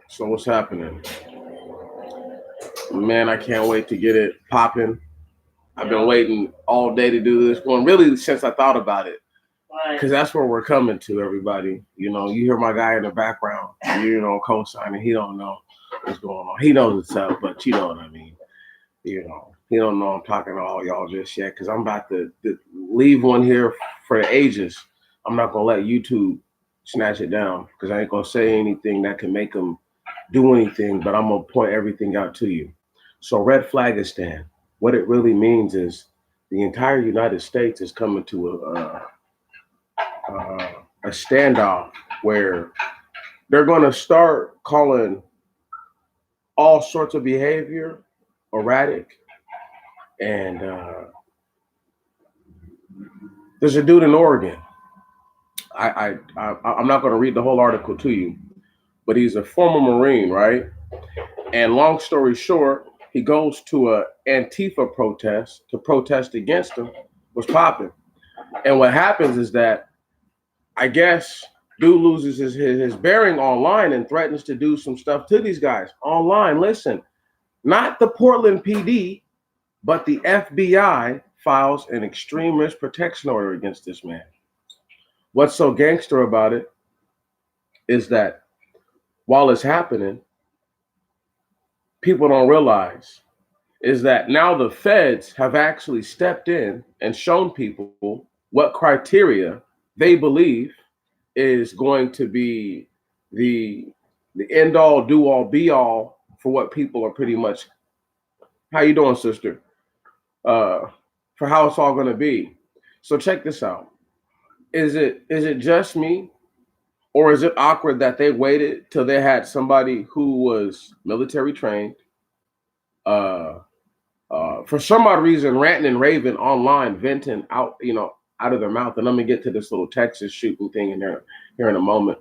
So what's happening? Man, I can't wait to get it popping. I've been waiting all day to do this one, really since I thought about it. Because that's where we're coming to, everybody. You know, you hear my guy in the background, co-signing. He don't know what's going on. He knows it's up, but you know what I mean. He don't know I'm talking to all y'all just yet because I'm about to leave one here for the ages. I'm not going to let YouTube snatch it down because I ain't going to say anything that can make them do anything, but I'm going to point everything out to you. So Red Flagistan, what it really means is the entire United States is coming to a standoff where they're going to start calling all sorts of behavior erratic. And there's a dude in Oregon. I'm not going to read the whole article to you, but he's a former Marine, right? And long story short, he goes to a Antifa protest to protest against him. Was popping. And what happens is that I guess dude loses his bearing online and threatens to do some stuff to these guys online. Listen, not the Portland PD, but the FBI files an extreme risk protection order against this man. What's so gangster about it is that while it's happening, people don't realize is that now the feds have actually stepped in and shown people what criteria they believe is going to be the end all, do all, be all for what people are pretty much. How you doing, sister? For how it's all going to be. So check this out. Is it just me, or is it awkward that they waited till they had somebody who was military trained, for some odd reason, ranting and raving online, venting out, out of their mouth? And let me get to this little Texas shooting thing in there here in a moment.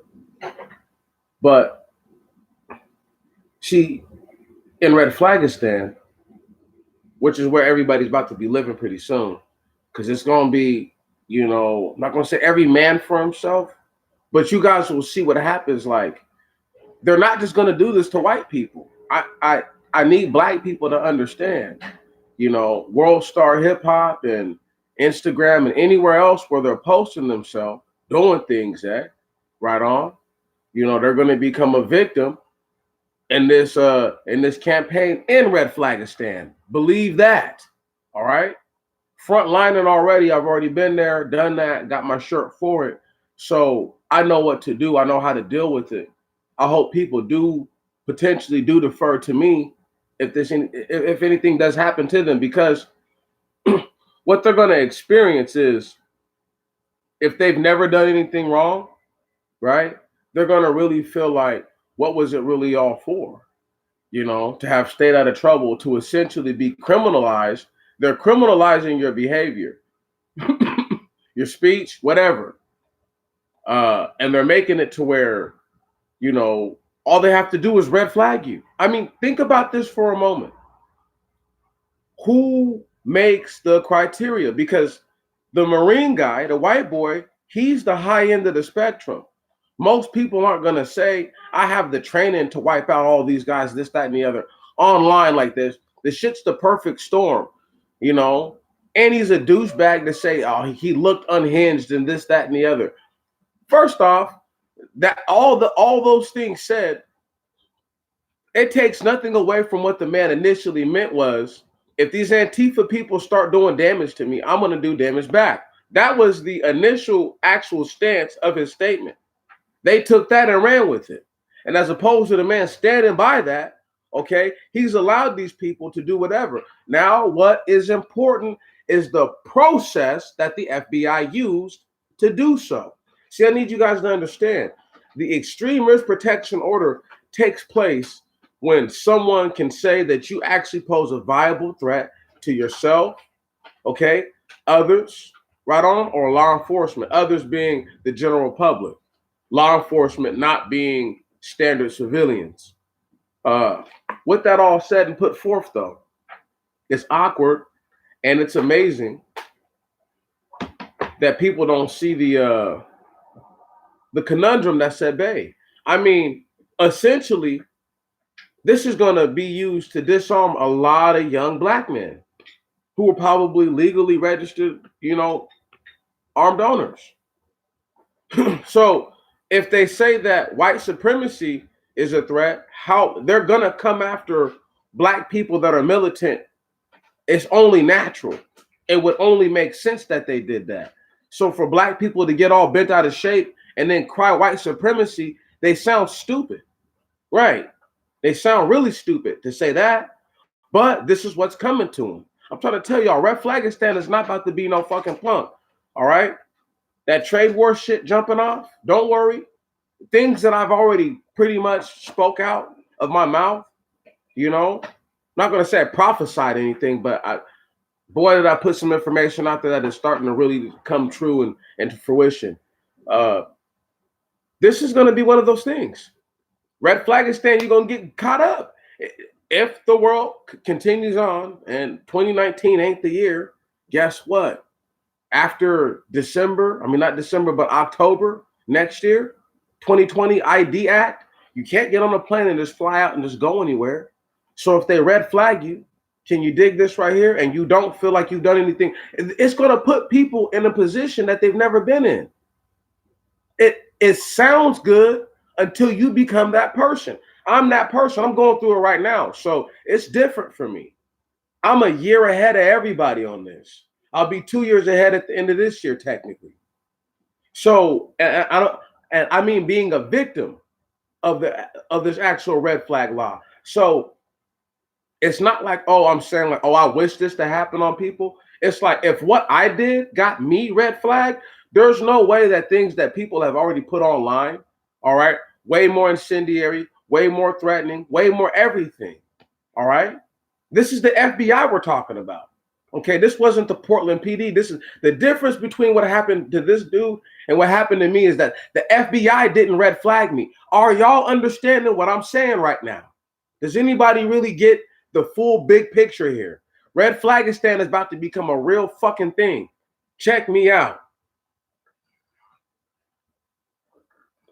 But in Red Flagistan, which is where everybody's about to be living pretty soon, because it's going to be, I'm not going to say every man for himself, but you guys will see what happens. Like, they're not just going to do this to white people. I need black people to understand, World Star Hip Hop and Instagram and anywhere else where they're posting themselves, doing things at, right on, they're going to become a victim in this campaign in Red Flagistan. Believe that. All right. Frontlining already. I've already been there, done that, got my shirt for it. So I know what to do. I know how to deal with it. I hope people do potentially defer to me if anything does happen to them, because what they're going to experience is, if they've never done anything wrong, right, they're going to really feel like, what was it really all for? To have stayed out of trouble, to essentially be criminalized. They're criminalizing your behavior, your speech, whatever. And they're making it to where, all they have to do is red flag you. I mean, think about this for a moment. Who makes the criteria? Because the Marine guy, the white boy, he's the high end of the spectrum. Most people aren't going to say, I have the training to wipe out all these guys, this, that, and the other, online like this. The shit's the perfect storm, And he's a douchebag to say, oh, he looked unhinged and this, that, and the other. First off, that all those things said, it takes nothing away from what the man initially meant was, if these Antifa people start doing damage to me, I'm going to do damage back. That was the initial actual stance of his statement. They took that and ran with it. And as opposed to the man standing by that, okay, he's allowed these people to do whatever. Now, what is important is the process that the FBI used to do so. See, I need you guys to understand, the extreme risk protection order takes place when someone can say that you actually pose a viable threat to yourself, okay, others, right on, or law enforcement, others being the general public. Law enforcement not being standard civilians. With that all said and put forth, though, it's awkward and it's amazing that people don't see the conundrum that's at bay. I mean, essentially, this is going to be used to disarm a lot of young black men who are probably legally registered, armed owners. So if they say that white supremacy is a threat, how they're going to come after black people that are militant, it's only natural. It would only make sense that they did that. So for black people to get all bent out of shape and then cry white supremacy, they sound stupid. Right. They sound really stupid to say that, but this is what's coming to them. I'm trying to tell y'all, Red Flagistan is not about to be no fucking punk. All right. That trade war shit jumping off, don't worry. Things that I've already pretty much spoke out of my mouth, not going to say I prophesied anything, but boy, did I put some information out there that is starting to really come true and to fruition. This is going to be one of those things. Red Flagistan, you're going to get caught up. If the world continues on and 2019 ain't the year, guess what? After not December, but October next year, 2020 ID Act, you can't get on a plane and just fly out and just go anywhere. So if they red flag you, can you dig this right here? And you don't feel like you've done anything. It's going to put people in a position that they've never been in. It sounds good until you become that person. I'm that person. I'm going through it right now. So it's different for me. I'm a year ahead of everybody on this. I'll be 2 years ahead at the end of this year, technically. So, I mean being a victim of this actual red flag law. So it's not like, I'm saying like, I wish this to happen on people. It's like, if what I did got me red flag, there's no way that things that people have already put online, all right, way more incendiary, way more threatening, way more everything, all right? This is the FBI we're talking about. Okay, this wasn't the Portland PD. This is the difference between what happened to this dude and what happened to me is that the FBI didn't red flag me. Are y'all understanding what I'm saying right now? Does anybody really get the full big picture here? Red Flagistan is about to become a real fucking thing. Check me out.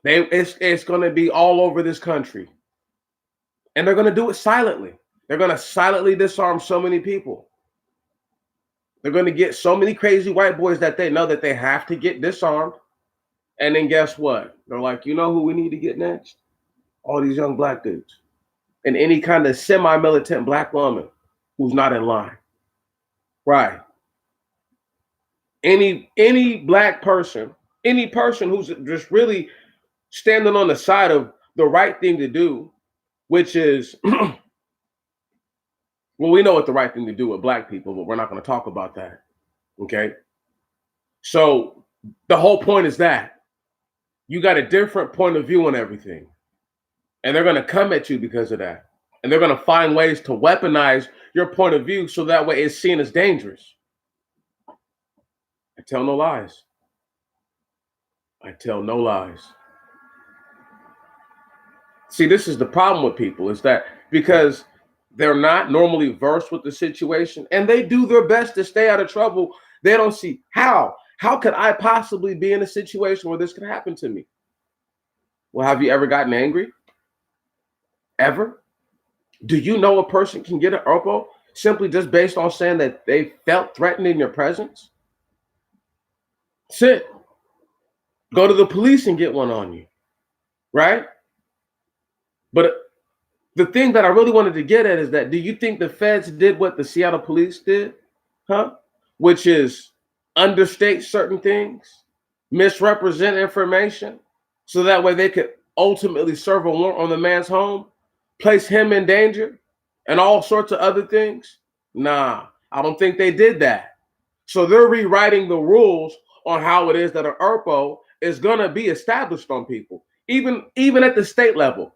It's going to be all over this country. And they're going to do it silently. They're going to silently disarm so many people. They're going to get so many crazy white boys that they know that they have to get disarmed. And then guess what? They're like, you know who we need to get next? All these young black dudes. And any kind of semi-militant black woman who's not in line. Right. Any black person, any person who's just really standing on the side of the right thing to do, which is well, we know what the right thing to do with black people, but we're not going to talk about that. Okay. So the whole point is that you got a different point of view on everything. And they're going to come at you because of that. And they're going to find ways to weaponize your point of view so that way it's seen as dangerous. I tell no lies. I tell no lies. See, this is the problem with people is that because they're not normally versed with the situation and they do their best to stay out of trouble, they don't see how could I possibly be in a situation where this could happen to me? Well, have you ever gotten angry? Ever? Do you know a person can get an ERPO simply just based on saying that they felt threatened in your presence? Sit. Go to the police and get one on you. Right? But the thing that I really wanted to get at is that, do you think the feds did what the Seattle police did? Which is understate certain things, misrepresent information, so that way they could ultimately serve a warrant on the man's home, place him in danger, and all sorts of other things? Nah, I don't think they did that. So they're rewriting the rules on how it is that an ERPO is going to be established on people, even at the state level.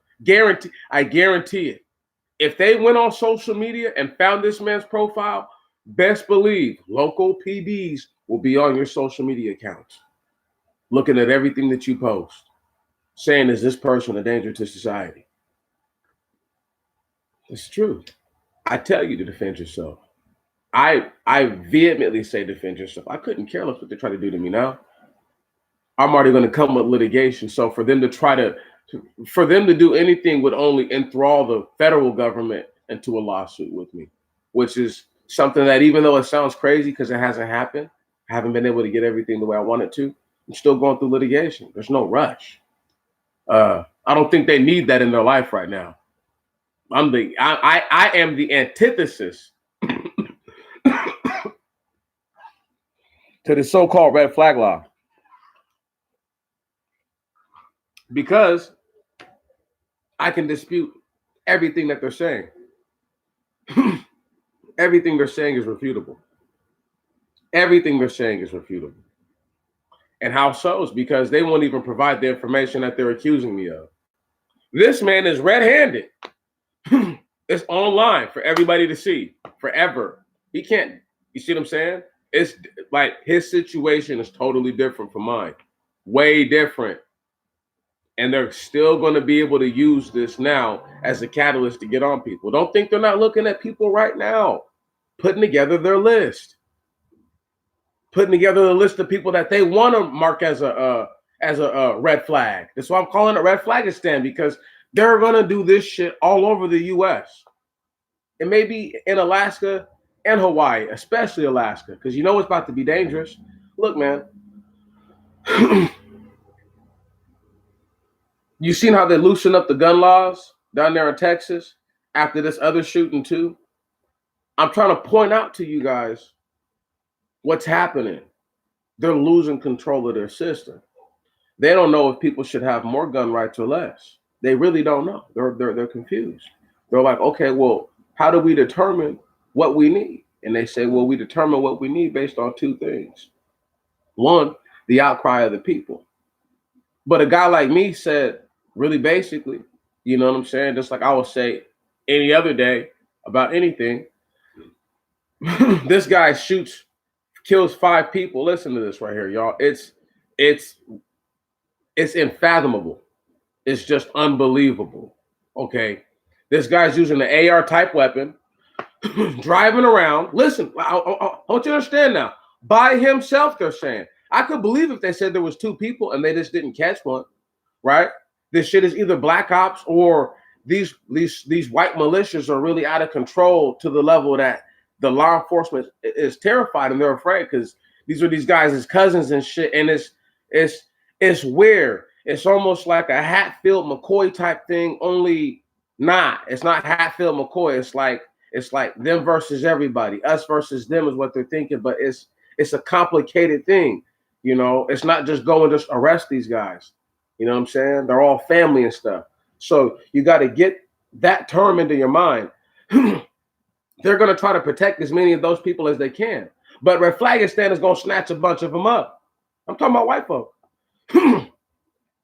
I guarantee it. If they went on social media and found this man's profile, best believe local PDs will be on your social media accounts, looking at everything that you post, saying, is this person a danger to society? It's true. I tell you to defend yourself. I vehemently say defend yourself. I couldn't care less what they try to do to me now. I'm already going to come with litigation. So for them to for them to do anything would only enthrall the federal government into a lawsuit with me, which is something that, even though it sounds crazy because it hasn't happened, I haven't been able to get everything the way I wanted to. I'm still going through litigation. There's no rush. I don't think they need that in their life right now. I am the antithesis to the so-called red flag law, because I can dispute everything that they're saying. Everything they're saying is refutable. Everything they're saying is refutable. And how so? Is because they won't even provide the information that they're accusing me of. This man is red-handed. It's online for everybody to see forever. He can't, you see what I'm saying? It's like his situation is totally different from mine. Way different. And they're still going to be able to use this now as a catalyst to get on people. Don't think they're not looking at people right now, putting together their list, putting together the list of people that they want to mark as a red flag. That's why I'm calling it Red Flagistan, because they're going to do this shit all over the U.S. It may be in Alaska and Hawaii, especially Alaska, because you know it's about to be dangerous. Look, man. You seen how they loosened up the gun laws down there in Texas after this other shooting too? I'm trying to point out to you guys what's happening. They're losing control of their system. They don't know if people should have more gun rights or less. They really don't know. They're confused. They're like, okay, well, how do we determine what we need? And they say, well, we determine what we need based on two things. One, the outcry of the people. But a guy like me said, really basically, you know what I'm saying? Just like I would say any other day about anything. This guy kills 5 people. Listen to this right here, y'all. It's unfathomable. It's just unbelievable. Okay. This guy's using the AR type weapon, driving around. Listen, I want you to understand now. By himself, they're saying. I could believe if they said there was 2 people and they just didn't catch one, right? This shit is either black ops or these white militias are really out of control to the level that the law enforcement is terrified and they're afraid, because these guys' cousins and shit. And it's weird. It's almost like a Hatfield McCoy type thing, only not. It's not Hatfield McCoy. It's like them versus everybody. Us versus them is what they're thinking, but it's a complicated thing. You know, it's not just go and just arrest these guys. You know what I'm saying? They're all family and stuff. So you got to get that term into your mind. They're going to try to protect as many of those people as they can. But Red Flagistan is going to snatch a bunch of them up. I'm talking about white folk.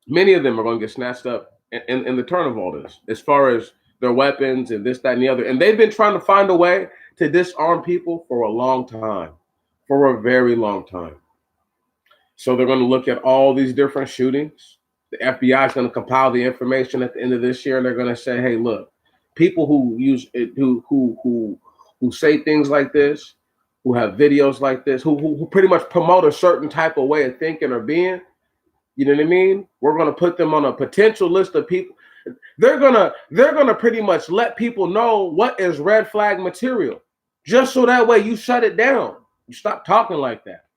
Many of them are going to get snatched up in the turn of all this, as far as their weapons and this, that, and the other. And they've been trying to find a way to disarm people for a long time, for a very long time. So they're going to look at all these different shootings. The FBI is going to compile the information at the end of this year, and they're going to say, "Hey, look, people who use it, who say things like this, who have videos like this, who pretty much promote a certain type of way of thinking or being, you know what I mean? We're going to put them on a potential list of people. They're gonna pretty much let people know what is red flag material, just so that way you shut it down. You stop talking like that.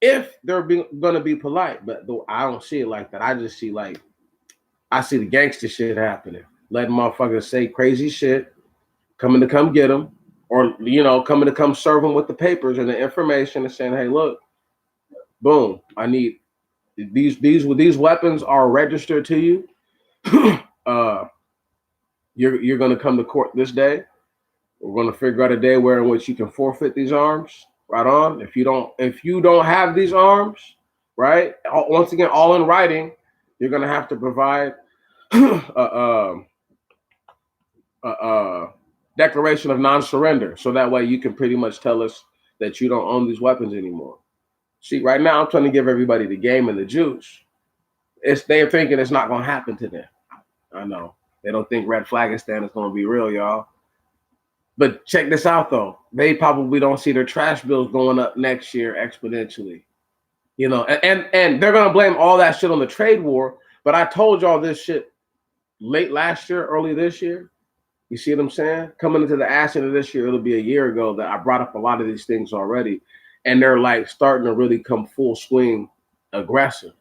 If they're going to be polite, but though I don't see it like that. I just see I see the gangster shit happening, letting motherfuckers say crazy shit, coming to come get them, or coming to come serve them with the papers and the information and saying, "Hey, look, boom, I need these weapons are registered to you. You're going to come to court this day. We're going to figure out a day in which you can forfeit these arms." Right on. If you don't have these arms, right? Once again, all in writing, you're gonna have to provide a declaration of non-surrender, so that way you can pretty much tell us that you don't own these weapons anymore. See, right now I'm trying to give everybody the game and the juice. They're thinking it's not gonna happen to them. I know they don't think Red Flagistan is gonna be real, y'all. But check this out though. They probably don't see their trash bills going up next year exponentially. You know, and they're gonna blame all that shit on the trade war. But I told y'all this shit late last year, early this year. You see what I'm saying? Coming into the ass end of this year, it'll be a year ago that I brought up a lot of these things already, and they're like starting to really come full swing, aggressive.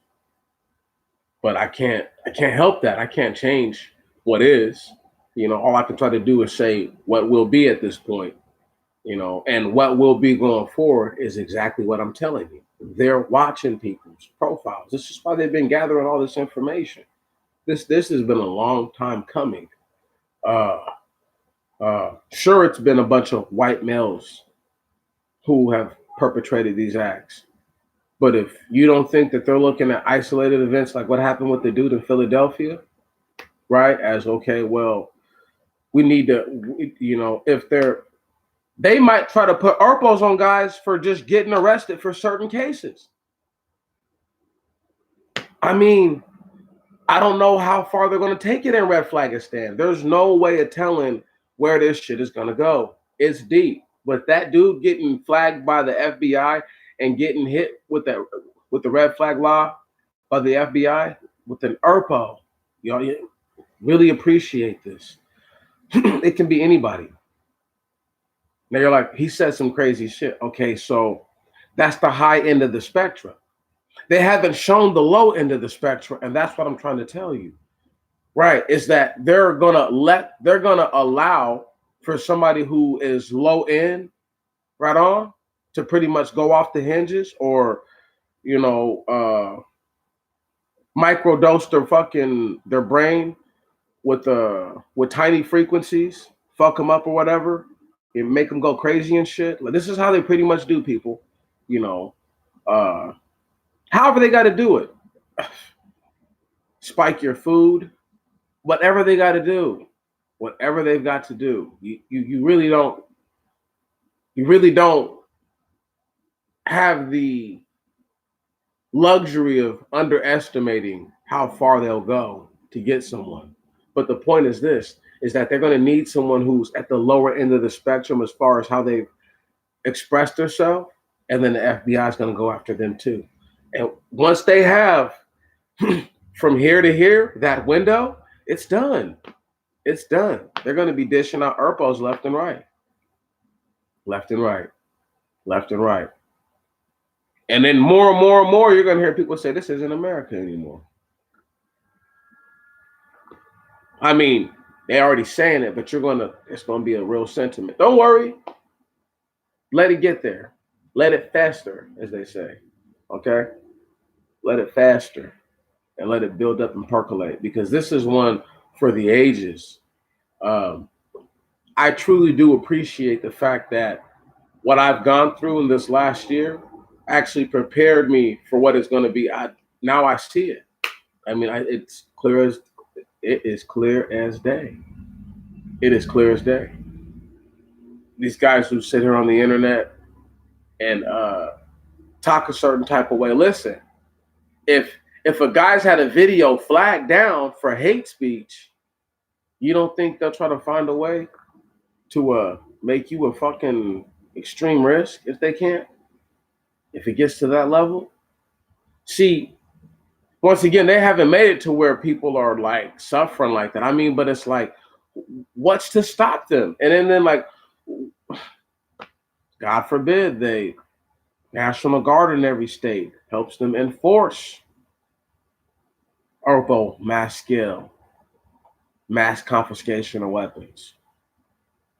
But I can't help that. I can't change what is. You know, all I can try to do is say what will be at this point. You know, and what will be going forward is exactly what I'm telling you. They're watching people's profiles. This is why they've been gathering all this information. This has been a long time coming. Uh, sure, it's been a bunch of white males who have perpetrated these acts. But if you don't think that they're looking at isolated events like what happened with the dude in Philadelphia, right? As okay, well, we need to, you know, if they might try to put ARPOs on guys for just getting arrested for certain cases. I mean, I don't know how far they're going to take it in Red Flagistan. There's no way of telling where this shit is going to go. It's deep. But that dude getting flagged by the FBI and getting hit with the red flag law by the FBI with an ERPO, y'all really appreciate this. It can be anybody. Now you're like, he said some crazy shit. Okay, so that's the high end of the spectrum. They haven't shown the low end of the spectrum, and that's what I'm trying to tell you. Right, is that they're gonna allow for somebody who is low end, right on, to pretty much go off the hinges, or you know, microdose their brain with tiny frequencies, fuck them up or whatever, and make them go crazy and shit. Like this is how they pretty much do people, you know. However they got to do it, spike your food, whatever they got to do, whatever they've got to do. You really don't have the luxury of underestimating how far they'll go to get someone. But the point is this, is that they're going to need someone who's at the lower end of the spectrum as far as how they've expressed themselves, and then the FBI is going to go after them too. And once they have from here to here, that window, it's done. It's done. They're going to be dishing out ERPOs left and right. Left and right. Left and right. And then more and more and more, you're going to hear people say, this isn't America anymore. I mean, they're already saying it, but it's going to be a real sentiment. Don't worry. Let it get there. Let it fester, as they say. Okay? Let it faster and let it build up and percolate, because this is one for the ages. I truly do appreciate the fact that what I've gone through in this last year actually prepared me for what it's going to be. Now I see it. I mean, it is clear as day. It is clear as day. These guys who sit here on the internet and talk a certain type of way. Listen, if a guy's had a video flagged down for hate speech, you don't think they'll try to find a way to make you a fucking extreme risk if they can't? If it gets to that level? See, once again, they haven't made it to where people are like suffering like that. I mean, but it's like, what's to stop them? And then like, God forbid, they National Guard in every state helps them enforce ERPO mass scale, mass confiscation of weapons.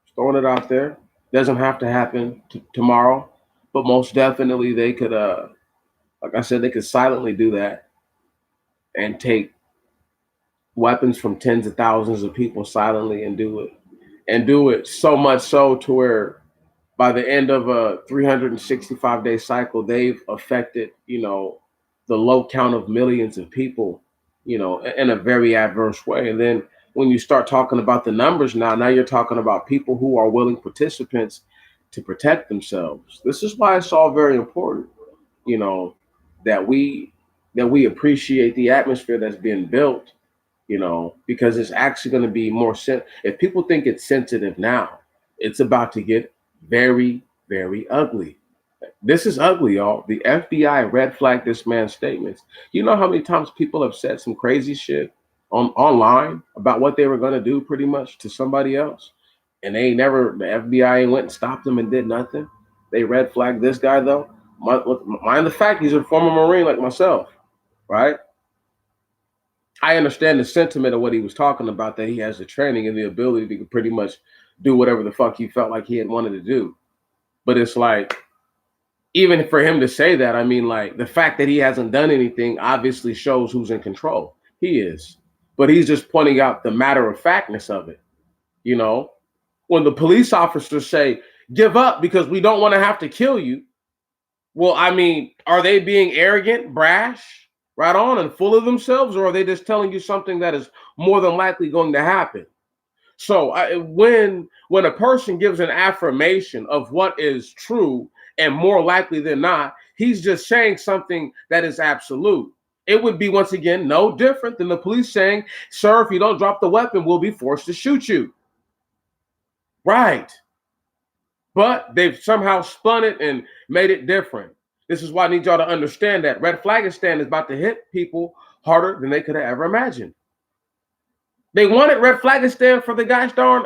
Just throwing it out there. Doesn't have to happen tomorrow, but most definitely they could, like I said, they could silently do that and take weapons from tens of thousands of people silently and do it so much so to where by the end of a 365-day cycle, they've affected, you know, the low count of millions of people, you know, in a very adverse way. And then when you start talking about the numbers now you're talking about people who are willing participants to protect themselves. This is why it's all very important, you know, that we appreciate the atmosphere that's being built, you know, because it's actually going to be more if people think it's sensitive now, It's about to get very, very ugly. This is ugly, y'all. The FBI red flagged this man's statements. You know how many times people have said some crazy shit online about what they were gonna do, pretty much to somebody else, and they never. The FBI ain't went and stopped them and did nothing. They red flagged this guy though. Mind the fact he's a former Marine like myself, right? I understand the sentiment of what he was talking about, that he has the training and the ability to pretty much do whatever the fuck he felt like he had wanted to do. But it's like, even for him to say that, I mean, like, the fact that he hasn't done anything obviously shows who's in control. He is. But he's just pointing out the matter of factness of it. You know, when the police officers say, give up because we don't want to have to kill you. Well, I mean, are they being arrogant, brash, right on, and full of themselves, or are they just telling you something that is more than likely going to happen? So when a person gives an affirmation of what is true and more likely than not, he's just saying something that is absolute. It would be, once again, no different than the police saying, sir, if you don't drop the weapon, we'll be forced to shoot you. Right. But they've somehow spun it and made it different. This is why I need y'all to understand that Red Flagistan is about to hit people harder than they could have ever imagined. They wanted Red Flagistan for the gosh darn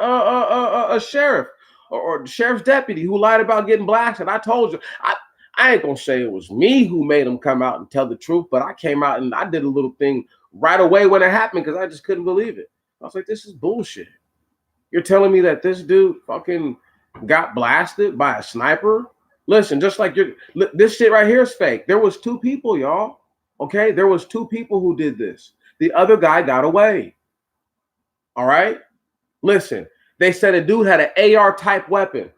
sheriff or sheriff's deputy who lied about getting blasted. I told you, I ain't gonna say it was me who made him come out and tell the truth, but I came out and I did a little thing right away when it happened because I just couldn't believe it. I was like, this is bullshit. You're telling me that this dude fucking got blasted by a sniper? Listen, just like this shit right here is fake. There was 2 people, y'all. Okay, there was 2 people who did this. The other guy got away. All right. Listen, they said a dude had an AR type weapon.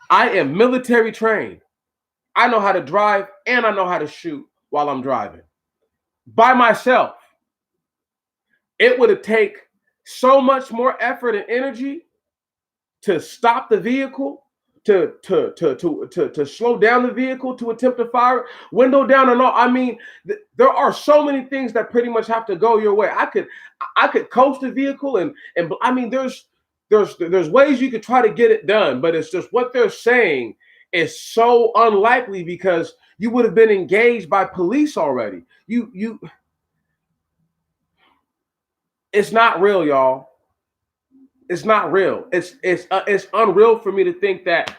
I am military trained. I know how to drive and I know how to shoot while I'm driving by myself. It would have taken so much more effort and energy to stop the vehicle, to slow down the vehicle, to attempt to fire, window down and all. I mean, there are so many things that pretty much have to go your way. I could coast the vehicle and I mean, there's ways you could try to get it done, but it's just what they're saying is so unlikely because you would have been engaged by police already. It's not real, y'all. It's not real. It's unreal for me to think that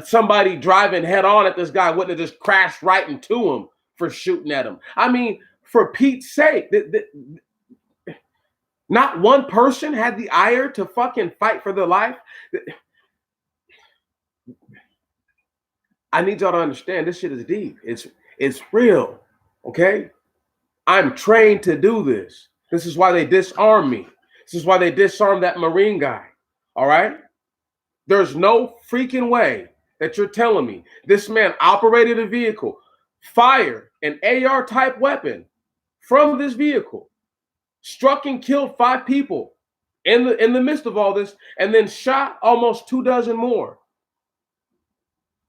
somebody driving head on at this guy wouldn't have just crashed right into him for shooting at him. I mean, for Pete's sake, not one person had the ire to fucking fight for their life. I need y'all to understand this shit is deep. It's real. Okay? I'm trained to do this. This is why they disarmed me. This is why they disarmed that Marine guy. All right? There's no freaking way that you're telling me this man operated a vehicle, fired an AR type weapon from this vehicle, struck and killed 5 people in the midst of all this, and then shot almost 24 more.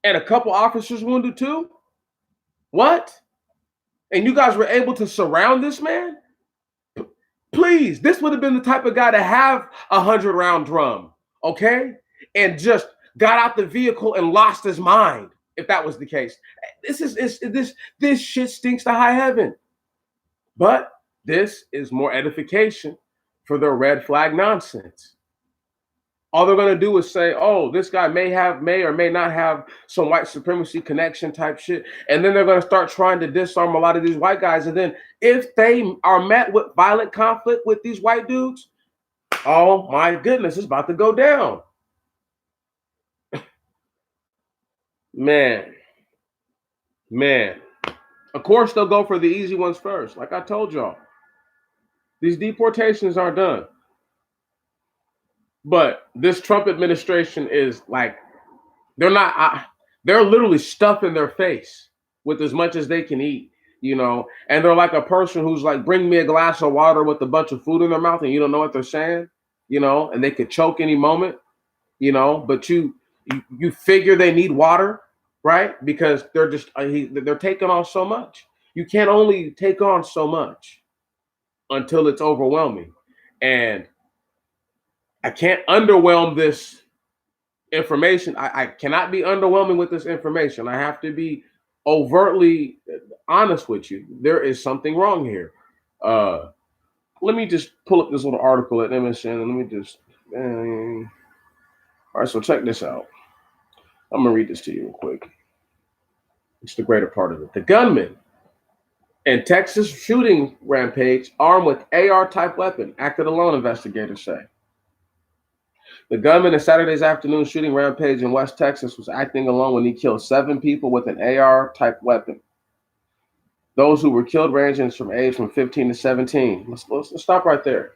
And a couple officers wounded too? What? And you guys were able to surround this man? Please, this would have been the type of guy to have a 100-round drum, okay? And just got out the vehicle and lost his mind, if that was the case. This shit stinks to high heaven. But this is more edification for their red flag nonsense. All they're going to do is say, oh, this guy may or may not have some white supremacy connection type shit. And then they're going to start trying to disarm a lot of these white guys. And then if they are met with violent conflict with these white dudes, oh my goodness, it's about to go down. Man. Of course, they'll go for the easy ones first. Like I told y'all, these deportations aren't done. But this Trump administration is like, they're literally stuffing their face with as much as they can eat, you know, and they're like a person who's like, bring me a glass of water with a bunch of food in their mouth and you don't know what they're saying, you know, and they could choke any moment, you know, but you figure they need water, right? Because they're taking on so much. You can't only take on so much until it's overwhelming. And I can't underwhelm this information. I cannot be underwhelming with this information. I have to be overtly honest with you. There is something wrong here. Uh, Let me just pull up this little article at MSN and let me just. All right, so check this out. I'm gonna read this to you real quick. It's the greater part of it. The gunman in Texas shooting rampage armed with AR type weapon acted alone, investigators say. The gunman in Saturday's afternoon shooting rampage in West Texas was acting alone when he killed 7 people with an AR type weapon. Those who were killed ranging from age from 15 to 17. Let's stop right there.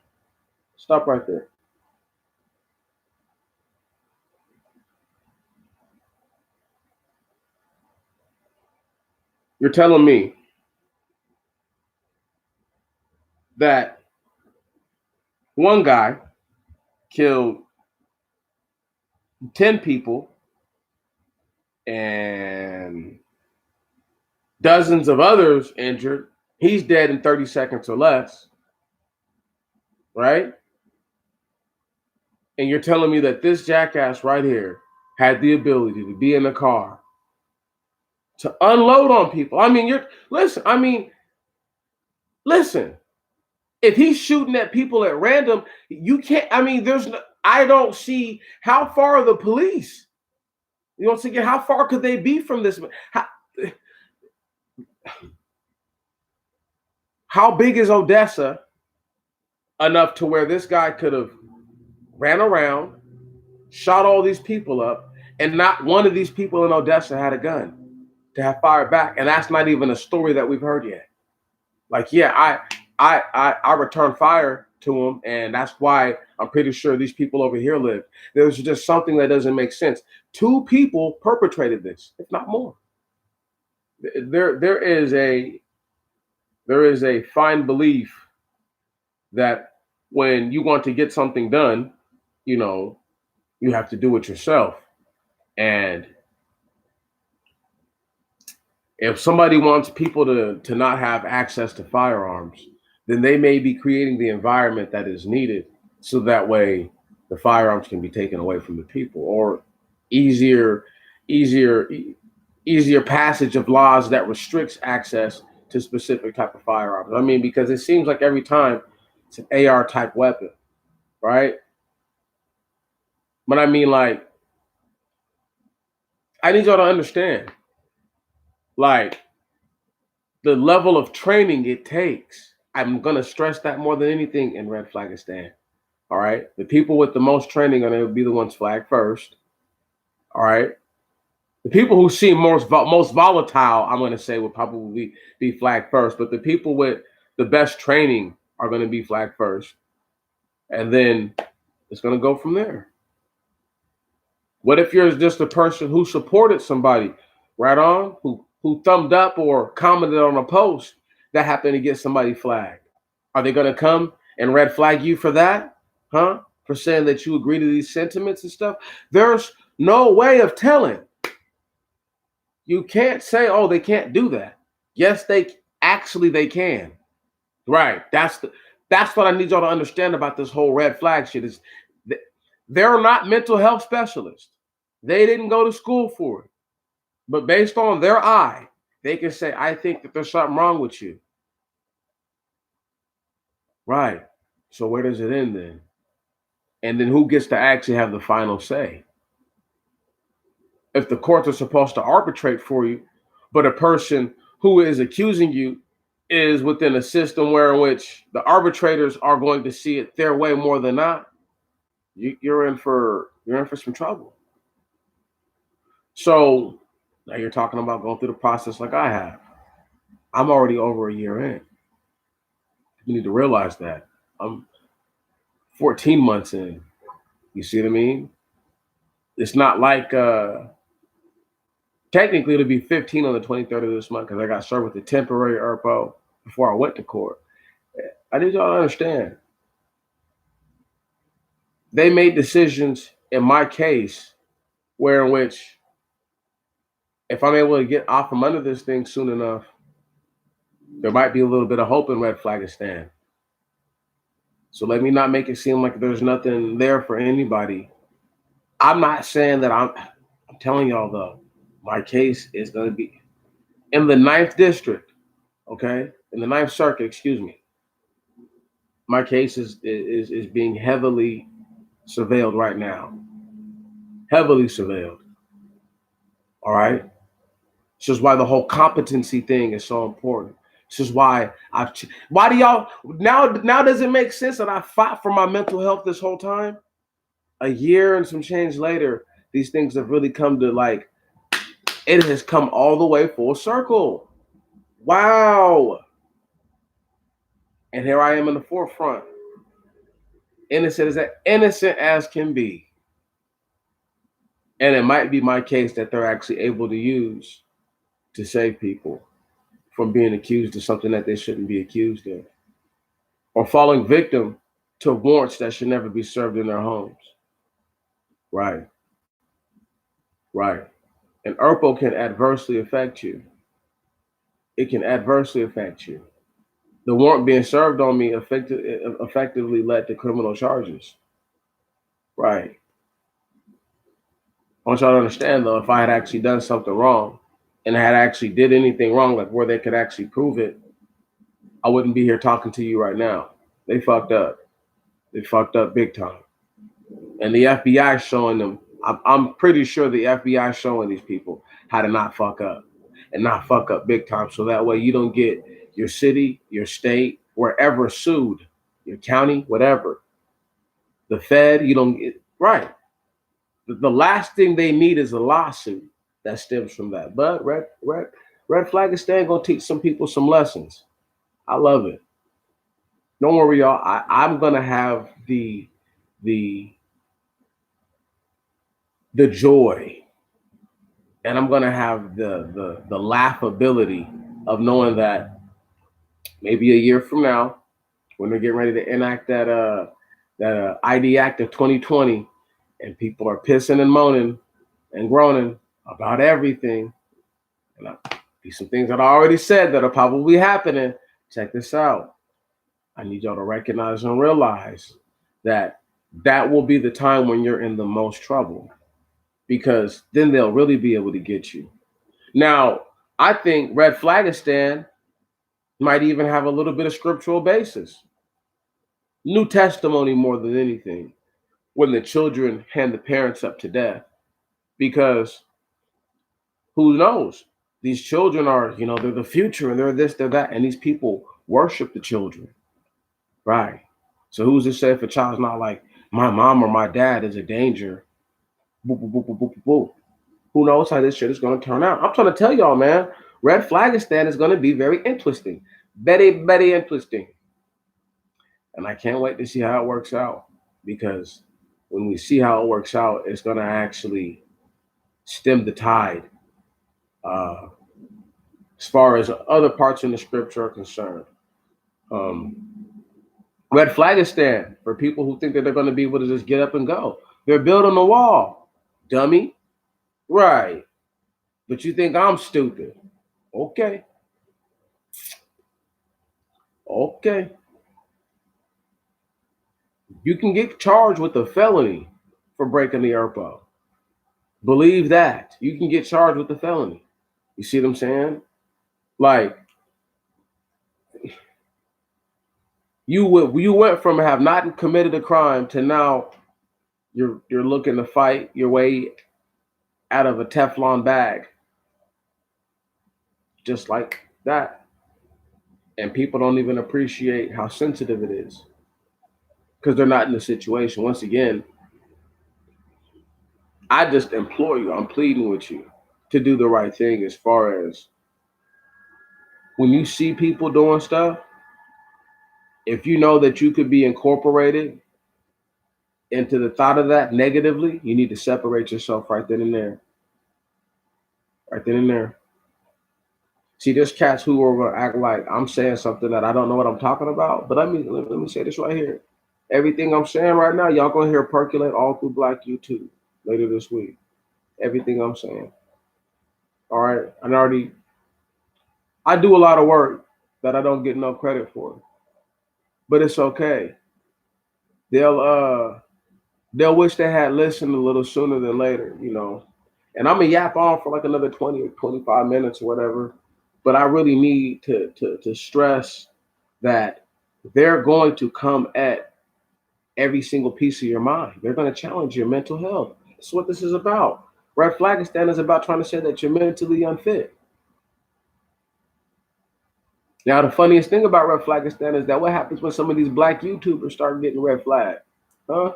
Stop right there. You're telling me that one guy killed 10 people and dozens of others injured. He's dead in 30 seconds or less, right? And you're telling me that this jackass right here had the ability to be in a car to unload on people. I mean, listen. If he's shooting at people at random, you can't. I mean, I don't see how far are the police. You don't see how far could they be from this? How big is Odessa enough to where this guy could have ran around, shot all these people up, and not one of these people in Odessa had a gun to have fired back? And that's not even a story that we've heard yet. Like, yeah, I returned fire to him, and that's why I'm pretty sure these people over here live. There's just something that doesn't make sense. 2 people perpetrated this, if not more. There is a fine belief that when you want to get something done, you have to do it yourself. And if somebody wants people to not have access to firearms, then they may be creating the environment that is needed so that way the firearms can be taken away from the people, or easier passage of laws that restricts access to specific type of firearms. I mean, because it seems like every time it's an AR type weapon, right? But I mean, like, I need y'all to understand, like, the level of training it takes. I'm going to stress that more than anything in Red Flagistan. All right. The people with the most training are going to be the ones flagged first. All right. The people who seem most volatile, I'm going to say, will probably be flagged first. But the people with the best training are going to be flagged first. And then it's going to go from there. What if you're just a person who supported somebody, right on, who thumbed up or commented on a post that happened to get somebody flagged? Are they going to come and red flag you for that? Huh? For saying that you agree to these sentiments and stuff? There's no way of telling. You can't say, oh, they can't do that. Yes, they can. Right. That's what I need y'all to understand about this whole red flag shit. Is they're not mental health specialists. They didn't go to school for it. But based on their eye, they can say, I think that there's something wrong with you. Right. So where does it end then? And then who gets to actually have the final say? If the courts are supposed to arbitrate for you, but a person who is accusing you is within a system where in which the arbitrators are going to see it their way more than not, you're in for some trouble. So now you're talking about going through the process like I have. I'm already over a year in. You need to realize that. I'm 14 months in. You see what I mean? It's not like technically it'll be 15 on the 23rd of this month because I got served with a temporary ERPO before I went to court. I need y'all to understand. They made decisions in my case where in which if I'm able to get off from under this thing soon enough, there might be a little bit of hope in Red Flagistan. So let me not make it seem like there's nothing there for anybody I'm not saying that I'm telling y'all though, my case is going to be in the ninth district, okay? In the ninth circuit, excuse me. My case is being heavily surveilled right now. Heavily surveilled. All right. This is why the whole competency thing is so important. This is why why do y'all now does it make sense that I fought for my mental health this whole time? A year and some change later, these things have really come to like it has come all the way full circle. Wow. And here I am in the forefront. Innocent as can be. And it might be my case that they're actually able to use to save people from being accused of something that they shouldn't be accused of, or falling victim to warrants that should never be served in their homes. Right, right. And ERPO can adversely affect you. It can adversely affect you. The warrant being served on me effectively led to criminal charges. Right. I want y'all to understand though, if I had actually done something wrong and had actually did anything wrong, like where they could actually prove it, I wouldn't be here talking to you right now. They fucked up. They fucked up big time. And the FBI showing them. I'm pretty sure the FBI showing these people how to not fuck up and not fuck up big time. So that way you don't get your city, your state, wherever sued, your county, whatever. The Fed, you don't get right. The last thing they need is a lawsuit that stems from that. But red Flagistan gonna teach some people some lessons. I love it. Don't worry, y'all. I'm gonna have the the joy, and I'm gonna have the laughability of knowing that maybe a year from now, when they're getting ready to enact that ID Act of 2020, and people are pissing and moaning and groaning about everything, and be some things that I already said that are probably happening. Check this out. I need y'all to recognize and realize that that will be the time when you're in the most trouble, because then they'll really be able to get you. Now, I think Red Flagistan might even have a little bit of scriptural basis. New testimony more than anything, when the children hand the parents up to death. Because who knows? These children are, they're the future and they're this, they're that. And these people worship the children. Right. So who's to say if a child's not like, my mom or my dad is a danger? Boop, boop, boop, boop, boop, boop. Who knows how this shit is going to turn out? I'm trying to tell y'all, man. Red Flagistan is going to be very interesting. Very, very interesting. And I can't wait to see how it works out, because when we see how it works out, it's going to actually stem the tide uh, as far as other parts in the scripture are concerned. Um, Red Flagistan, for people who think that they're going to be able to just get up and go. They're building a wall, dummy. Right. But you think I'm stupid. Okay. Okay. You can get charged with a felony for breaking the ERPO. Believe that. You can get charged with a felony. You see what I'm saying? Like, you went from have not committed a crime to now you're looking to fight your way out of a Teflon bag. Just like that. And people don't even appreciate how sensitive it is, because they're not in the situation. Once again, I just implore you, I'm pleading with you to do the right thing, as far as when you see people doing stuff, if you know that you could be incorporated into the thought of that negatively, you need to separate yourself right then and there. Right then and there. See, there's cats who are gonna act like I'm saying something that I don't know what I'm talking about. But let me say this right here. Everything I'm saying right now, y'all gonna hear percolate all through Black YouTube later this week. Everything I'm saying. All right. I do a lot of work that I don't get no credit for. But it's okay. They'll they'll wish they had listened a little sooner than later, you know. And I'm gonna yap on for like another 20 or 25 minutes or whatever. But I really need to stress that they're going to come at every single piece of your mind. They're going to challenge your mental health. That's what this is about. Red Flagistan is about trying to say that you're mentally unfit. Now, the funniest thing about Red Flagistan is that what happens when some of these black YouTubers start getting red flagged? Huh?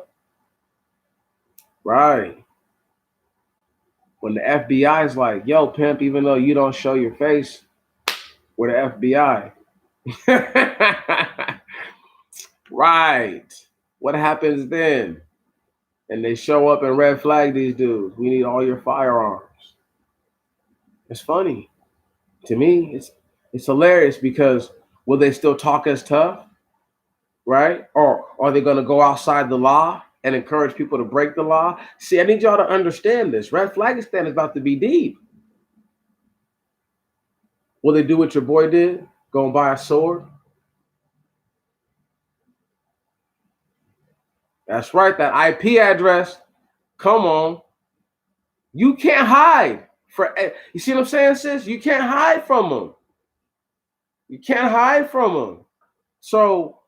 Right. When the FBI is like, yo, pimp, even though you don't show your face, we're the FBI. Right. What happens then? And they show up and red flag these dudes. We need all your firearms. It's funny. To me, it's hilarious because will they still talk as tough? Right? Or are they gonna go outside the law and encourage people to break the law? See, I need y'all to understand this. Red Flagistan is about to be deep. Will they do what your boy did? Go and buy a sword? That's right, that IP address. Come on. You can't hide. You see what I'm saying, sis? You can't hide from them. You can't hide from them. So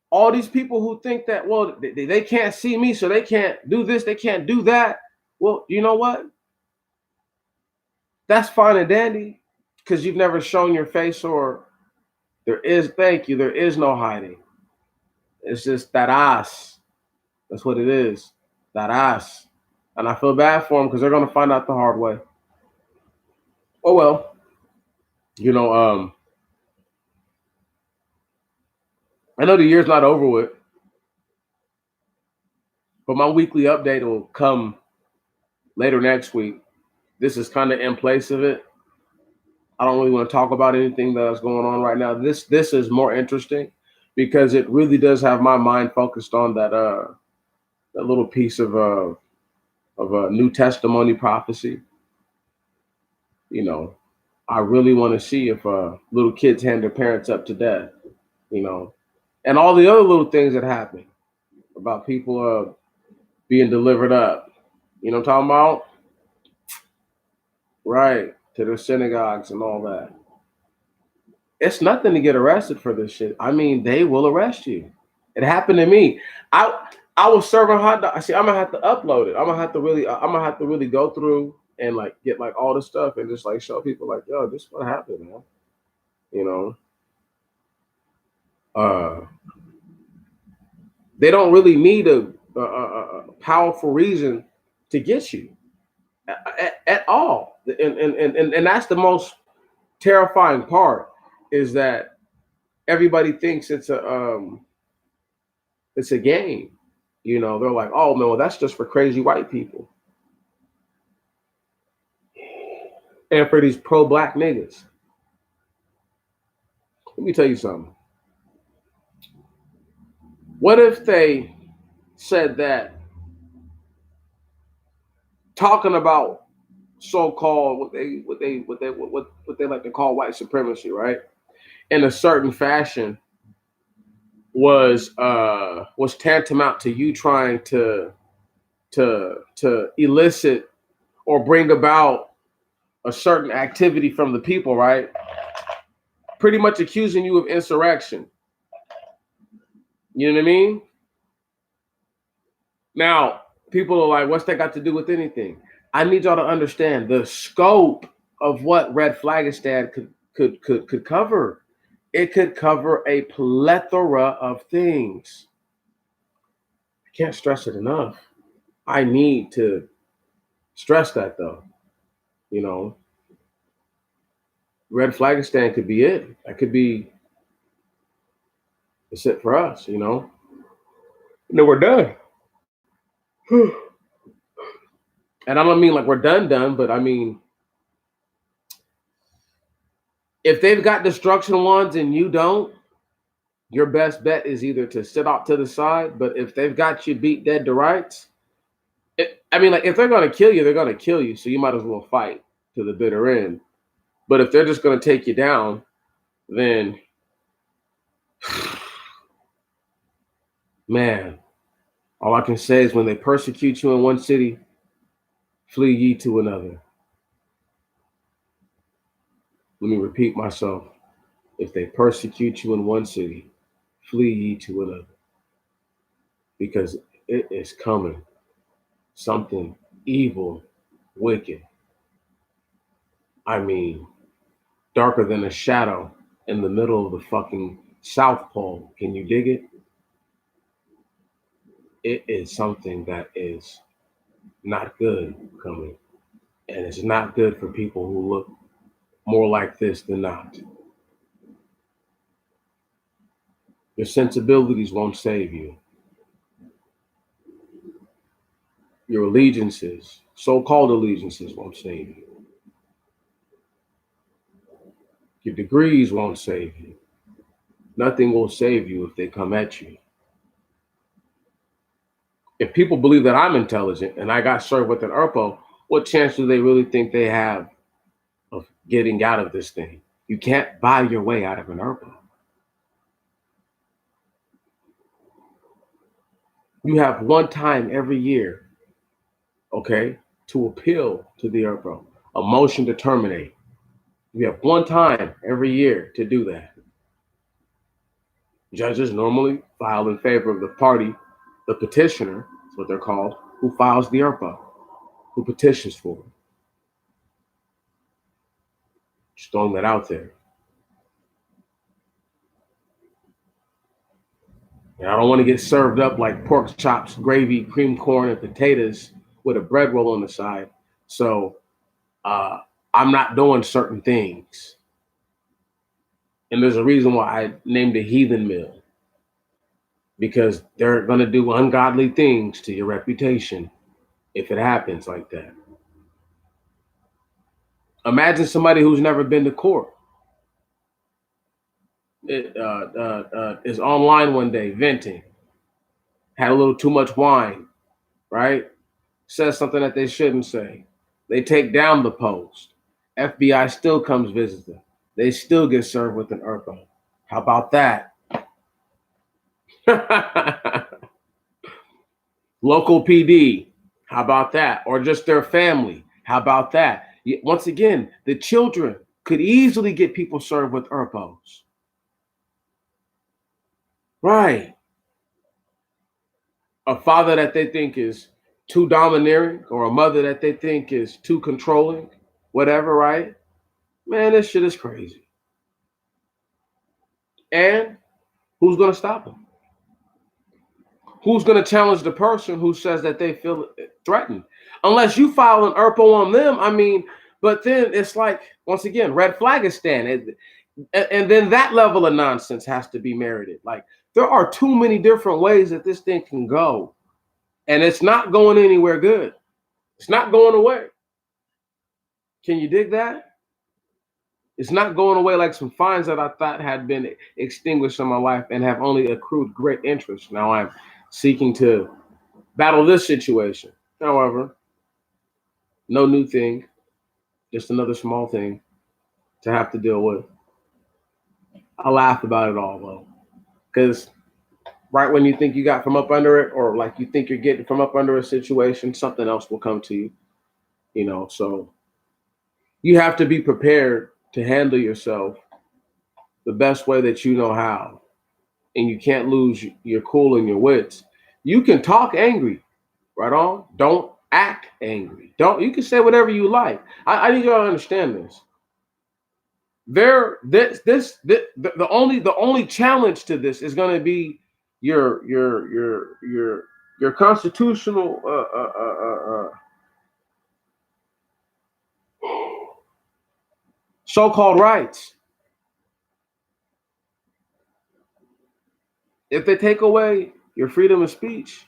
all these people who think that, well, they can't see me, so they can't do this, they can't do that. Well, you know what? That's fine and dandy because you've never shown your face, or there is no hiding. It's just that ass. That's what it is. That ass. And I feel bad for them because they're going to find out the hard way. Oh, well, you know, I know the year's not over with, but my weekly update will come later next week. This is kind of in place of it. I don't really want to talk about anything that's going on right now. This is more interesting because it really does have my mind focused on that little piece of a New Testimony prophecy. You know, I really want to see if little kids hand their parents up to death. You know, and all the other little things that happen about people being delivered up. You know what I'm talking about? Right, to their synagogues and all that. It's nothing to get arrested for this shit. I mean, they will arrest you. It happened to me. I was serving hot dog. See, I'm gonna have to upload it. I'm gonna have to really go through and like get like all the stuff and just like show people like, yo, this is what happened, man. You know, they don't really need a powerful reason to get you at all, and that's the most terrifying part is that everybody thinks it's a game. You know, they're like, oh man, well that's just for crazy white people and for these pro-black niggas. Let me tell you something. What if they said that talking about so-called what they like to call white supremacy, right? In a certain fashion was tantamount to you trying to elicit or bring about a certain activity from the people, right? Pretty much accusing you of insurrection. You know what I mean? Now, people are like, what's that got to do with anything? I need y'all to understand the scope of what Red Flagistan could cover. It could cover a plethora of things. I can't stress it enough. I need to stress that though. You know, Red Flagistan could be it. That could be it's it for us, you know. And then we're done. And I don't mean like we're done, but I mean if they've got destruction wands and you don't, your best bet is either to sit out to the side. But if they've got you beat dead to rights, I mean, like if they're gonna kill you, they're gonna kill you. So you might as well fight to the bitter end. But if they're just gonna take you down, then man, All I can say is when they persecute you in one city, flee ye to another. Let me repeat myself. If they persecute you in one city, flee ye to another. Because it is coming. Something evil, wicked. I mean, darker than a shadow in the middle of the fucking South Pole. Can you dig it? It is something that is not good coming. And it's not good for people who look more like this than not. Your sensibilities won't save you. Your allegiances, so-called allegiances, won't save you. Your degrees won't save you. Nothing will save you if they come at you. If people believe that I'm intelligent and I got served with an ERPO, what chance do they really think they have of getting out of this thing? You can't buy your way out of an ERPO. You have one time every year, okay, to appeal to the ERPO, a motion to terminate. You have one time every year to do that. Judges normally file in favor of the party, the petitioner, that's what they're called, who files the ERPO, who petitions for it. Just throwing that out there. And I don't want to get served up like pork chops, gravy, cream corn, and potatoes with a bread roll on the side. So I'm not doing certain things. And there's a reason why I named it Heathen Meal. Because they're going to do ungodly things to your reputation if it happens like that. Imagine somebody who's never been to court. Is online one day venting, had a little too much wine, right? Says something that they shouldn't say. They take down the post. FBI still comes visit them. They still get served with an ERPO. How about that? Local PD. How about that? Or just their family. How about that? Once again, the children could easily get people served with ERPOs. Right. A father that they think is too domineering or a mother that they think is too controlling, whatever, right? Man, this shit is crazy. And who's going to stop them? Who's going to challenge the person who says that they feel threatened? Unless you file an ERPO on them, I mean, but then it's like, once again, red Flagistan. And then that level of nonsense has to be merited. Like, there are too many different ways that this thing can go. And it's not going anywhere good. It's not going away. Can you dig that? It's not going away like some fines that I thought had been extinguished in my life and have only accrued great interest. Now I'm seeking to battle this situation. However, no new thing, just another small thing to have to deal with. I laugh about it all though, because right when you think you got from up under it, or like you think you're getting from up under a situation, something else will come to you, you know. So you have to be prepared to handle yourself the best way that you know how. And you can't lose your cool and your wits. You can talk angry, right on. Don't act angry. You can say whatever you like. I need y'all to understand this. The only challenge to this is going to be your constitutional so-called rights. If they take away your freedom of speech,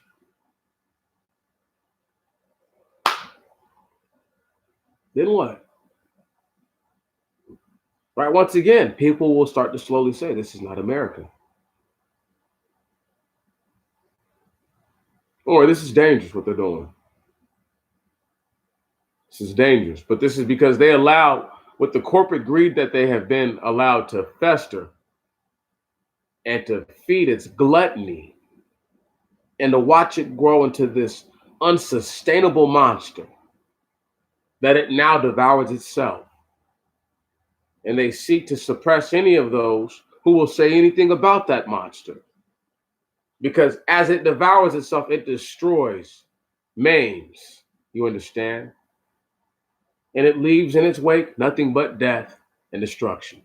then what? Right? Once again, people will start to slowly say, this is not America. Or this is dangerous what they're doing. This is dangerous. But this is because they allow, with the corporate greed that they have been allowed to fester and to feed its gluttony, and to watch it grow into this unsustainable monster that it now devours itself. And they seek to suppress any of those who will say anything about that monster. Because as it devours itself, it destroys, maims, you understand? And it leaves in its wake nothing but death and destruction.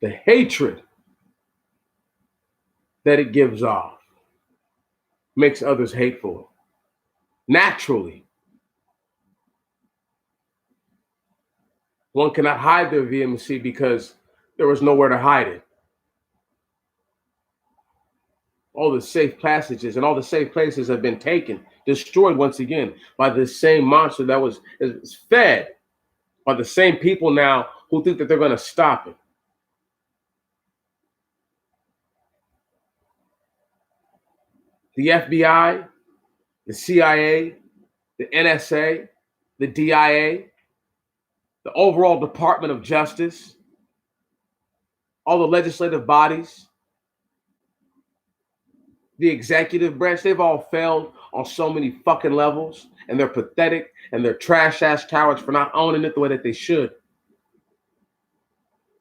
The hatred that it gives off makes others hateful. Naturally, one cannot hide their vehemency because there was nowhere to hide it. All the safe passages and all the safe places have been taken, destroyed once again by this same monster that was fed by the same people now who think that they're going to stop it. The FBI, the CIA, the NSA, the DIA, the overall Department of Justice, all the legislative bodies, the executive branch, they've all failed on so many fucking levels, and they're pathetic and they're trash ass cowards for not owning it the way that they should.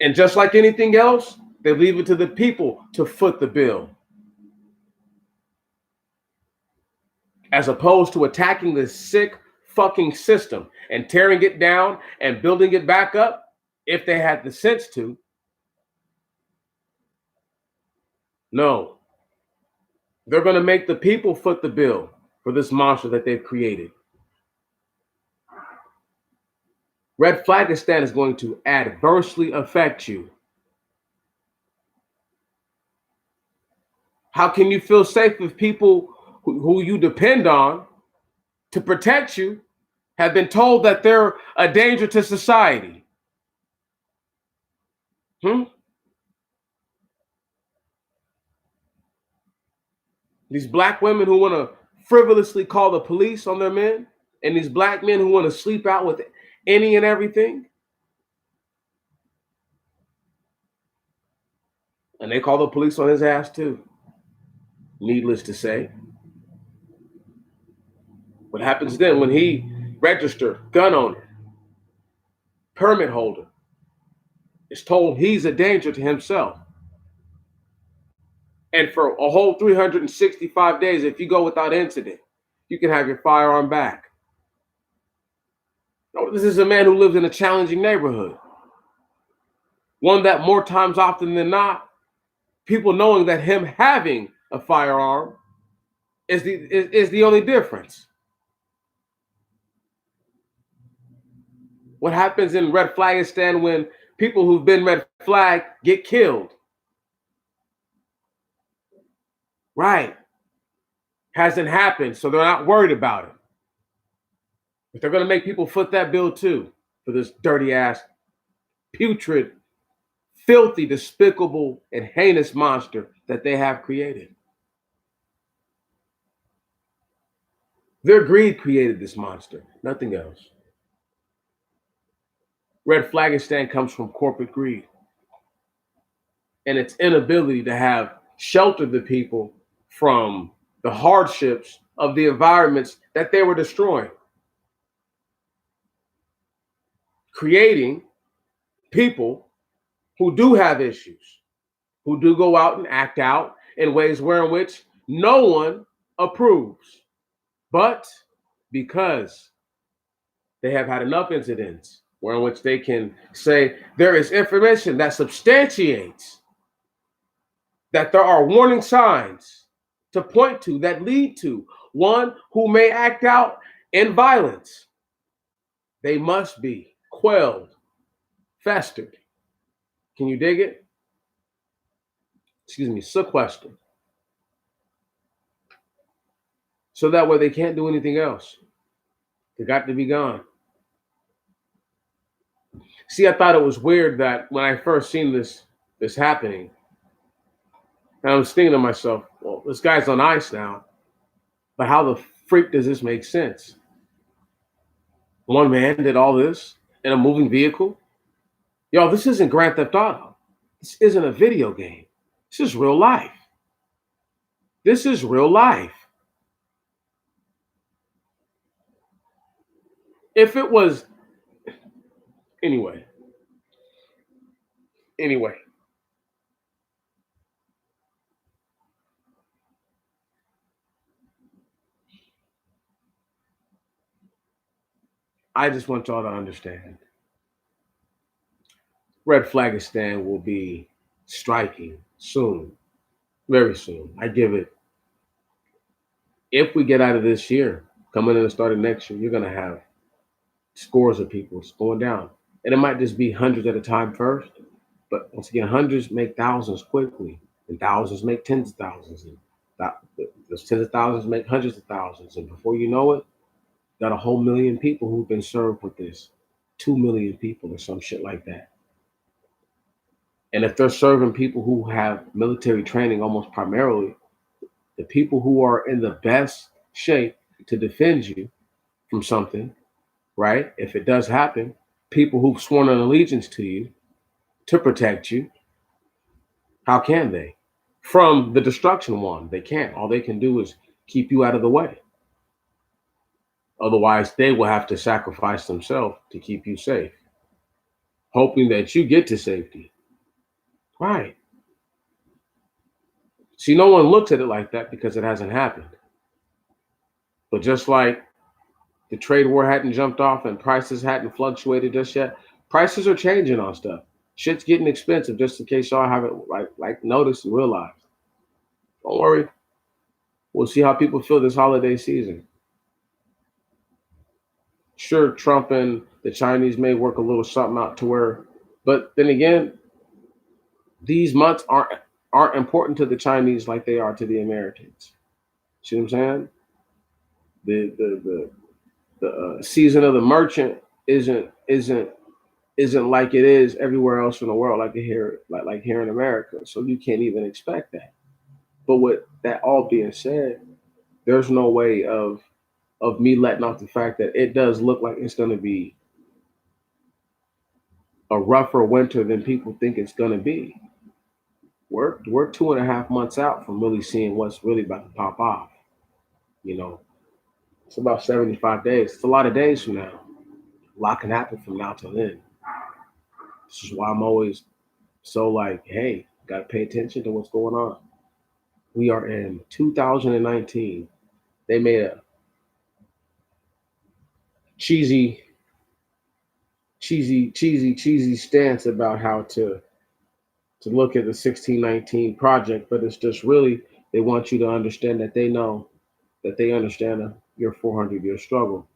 And just like anything else, they leave it to the people to foot the bill. As opposed to attacking this sick fucking system and tearing it down and building it back up, if they had the sense to. No. They're going to make the people foot the bill for this monster that they've created. Red Flagistan is going to adversely affect you. How can you feel safe if people who you depend on to protect you have been told that they're a danger to society? These black women who want to frivolously call the police on their men, and these black men who want to sleep out with any and everything. And they call the police on his ass too. Needless to say. What happens then when he, registered gun owner, permit holder, is told he's a danger to himself? And for a whole 365 days, if you go without incident, you can have your firearm back. No, this is a man who lives in a challenging neighborhood. One that more times often than not, people knowing that him having a firearm is the only difference. What happens in Red Flagistan when people who've been red flagged get killed? Right. Hasn't happened, so they're not worried about it. But they're going to make people foot that bill too for this dirty ass, putrid, filthy, despicable, and heinous monster that they have created. Their greed created this monster, nothing else. Red Flagistan comes from corporate greed and its inability to have sheltered the people from the hardships of the environments that they were destroying, creating people who do have issues, who do go out and act out in ways in which no one approves. But because they have had enough incidents in which they can say there is information that substantiates that there are warning signs to point to that lead to one who may act out in violence, they must be quelled, festered. Can you dig it? Sequestered. So that way they can't do anything else. They got to be gone. See, I thought it was weird that when I first seen this happening, and I was thinking to myself, well, this guy's on ice now, but how the freak does this make sense? One man did all this in a moving vehicle. Yo, this isn't Grand Theft Auto. This isn't a video game. This is real life. This is real life. If it was anyway, anyway, I just want y'all to understand. Red Flagistan will be striking soon, very soon. I give it. If we get out of this year, coming in the start of next year, you're gonna have scores of people going down, and it might just be hundreds at a time first. But once again, hundreds make thousands quickly, and thousands make tens of thousands, and those tens of thousands make hundreds of thousands, and before you know it, got a whole million people who've been served with this, 2 million people or some shit like that. And if they're serving people who have military training almost primarily, the people who are in the best shape to defend you from something, right? If it does happen, people who've sworn an allegiance to you to protect you, how can they? From the destruction one, they can't. All they can do is keep you out of the way. Otherwise, they will have to sacrifice themselves to keep you safe, hoping that you get to safety. Right. See, no one looks at it like that because it hasn't happened. But just like the trade war hadn't jumped off and prices hadn't fluctuated just yet, prices are changing on stuff. Shit's getting expensive, just in case y'all haven't like noticed and realized. Don't worry. We'll see how people feel this holiday season. Sure, Trump and the Chinese may work a little something out to where, but then again, these months aren't important to the Chinese like they are to the Americans. See what I'm saying? The season of the merchant isn't like it is everywhere else in the world, like here like here in America. So you can't even expect that. But with that all being said, there's no way of me letting off the fact that it does look like it's going to be a rougher winter than people think it's going to be. We're 2.5 months out from really seeing what's really about to pop off. You know, it's about 75 days. It's a lot of days from now. A lot can happen from now till then. This is why I'm always so like, hey, got to pay attention to what's going on. We are in 2019. They made a cheesy, cheesy stance about how to look at the 1619 project, but it's just really they want you to understand that they know that they understand your 400-year struggle.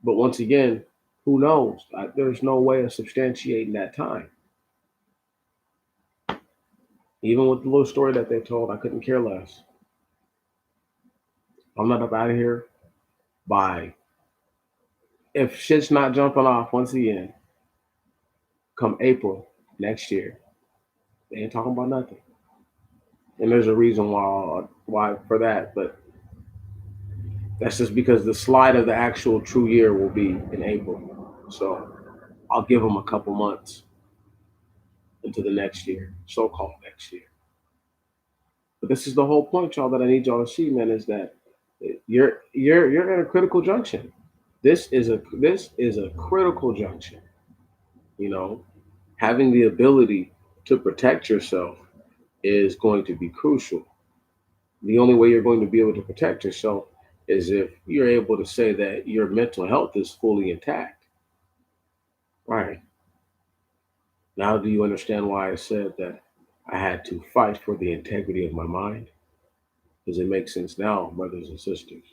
But once again, who knows? There's no way of substantiating that time. Even with the little story that they told, I couldn't care less. I'm not up out of here by if shit's not jumping off once again, come April next year, they ain't talking about nothing. And there's a reason why for that, but that's just because the slide of the actual true year will be in April. So I'll give them a couple months into the next year, so-called next year. But this is the whole point, y'all, that I need y'all to see, man, is that you're at a critical junction. This is a critical junction. You know, having the ability to protect yourself is going to be crucial. The only way you're going to be able to protect yourself is if you're able to say that your mental health is fully intact. Right. Now, do you understand why I said that I had to fight for the integrity of my mind? Does it make sense now, brothers and sisters,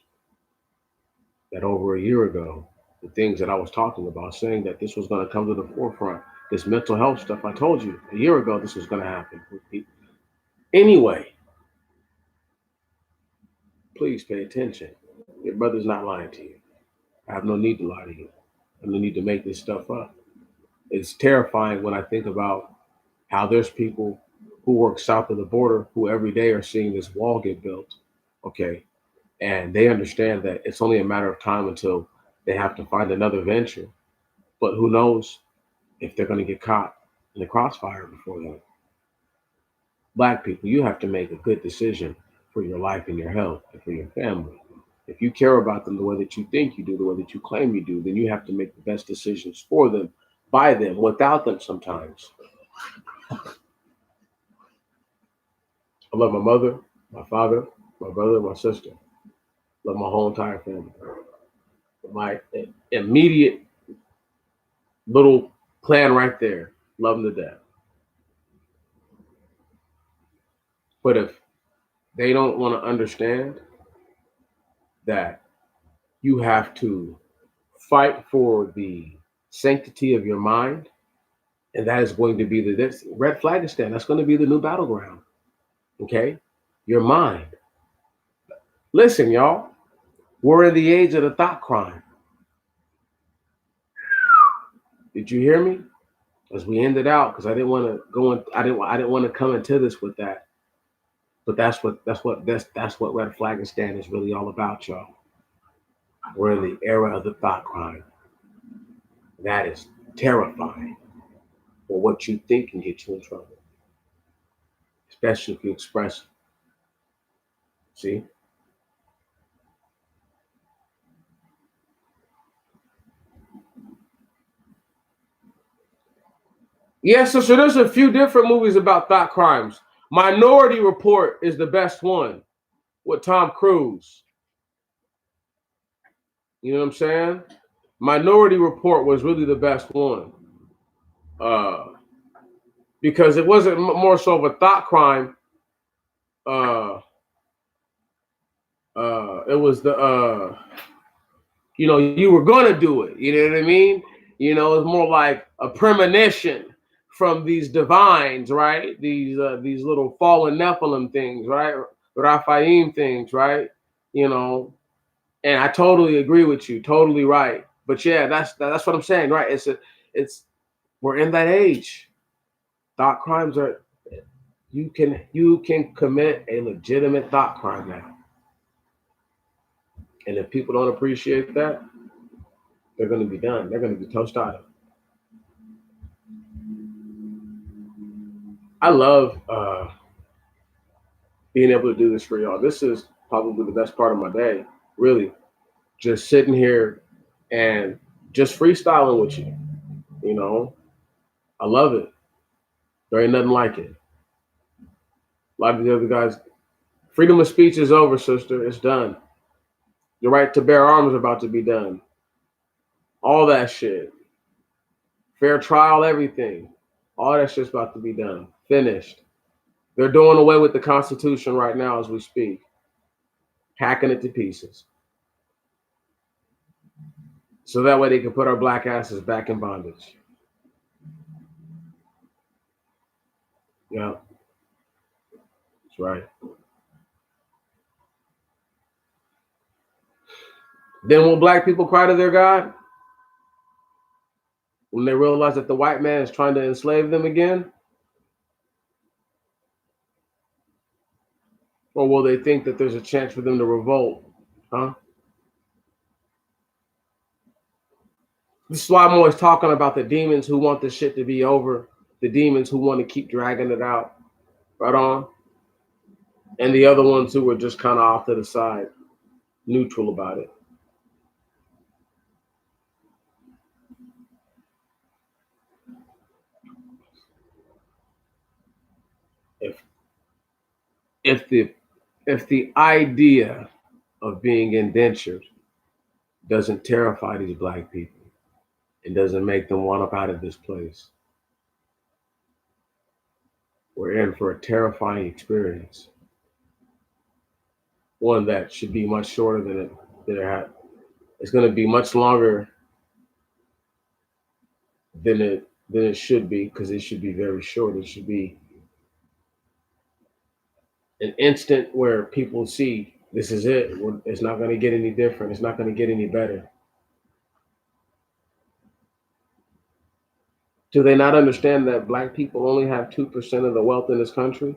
that over a year ago, the things that I was talking about, saying that this was going to come to the forefront, this mental health stuff, I told you a year ago this was going to happen with people. Anyway, please pay attention. Your brother's not lying to you. I have no need to lie to you. I have no need to make this stuff up. It's terrifying when I think about how there's people who work south of the border who every day are seeing this wall get built. Okay. And they understand that it's only a matter of time until they have to find another venture. But who knows if they're going to get caught in the crossfire before then. Black people, you have to make a good decision for your life and your health and for your family. If you care about them the way that you think you do, the way that you claim you do, then you have to make the best decisions for them, by them, without them sometimes. I love my mother, my father, my brother, my sister. Love my whole entire family. My immediate little clan right there, love them to death. But if they don't want to understand that you have to fight for the sanctity of your mind, and that is going to be the this red Flagistan. That's going to be the new battleground. Okay, your mind. Listen, y'all. We're in the age of the thought crime. Did you hear me? As we ended out, because I didn't want to go in. I didn't want to come into this with that. But that's what red Flagistan is really all about, y'all. We're in the era of the thought crime. That is terrifying. For what you think can get you in trouble, especially if you express it. See? Yes, so there's a few different movies about thought crimes. Minority Report is the best one with Tom Cruise. You know what I'm saying? Minority Report was really the best one. Uh, because it wasn't more so of a thought crime. Uh, it was you were gonna do it. You know what I mean? It's more like a premonition from these divines, right? These little fallen Nephilim things, right? Raphaim things, right? You know, and I totally agree with you, totally right. But yeah, that's what I'm saying, right? It's we're in that age. Thought crimes are you can commit a legitimate thought crime now, and if people don't appreciate that, they're going to be done. They're going to be toast out. I love being able to do this for y'all. This is probably the best part of my day, really. Just sitting here and just freestyling with you. You know, I love it. There ain't nothing like it. A lot of the other guys, freedom of speech is over, sister. It's done. The right to bear arms is about to be done. All that shit. Fair trial, everything. All that shit's about to be done. Finished. They're doing away with the Constitution right now as we speak, hacking it to pieces. So that way they can put our black asses back in bondage. Yeah, that's right. Then will black people cry to their God when they realize that the white man is trying to enslave them again? Or will they think that there's a chance for them to revolt? Huh? This is why I'm always talking about the demons who want this shit to be over, the demons who want to keep dragging it out. Right on. And the other ones who were just kind of off to the side, neutral about it. If if the if the idea of being indentured doesn't terrify these black people, it doesn't make them want up out of this place. We're in for a terrifying experience, one that should be much shorter than it had. It's going to be much longer than it should be, because it should be very short. It should be an instant where people see this is it. It's not going to get any different. It's not going to get any better. Do they not understand that black people only have 2% of the wealth in this country?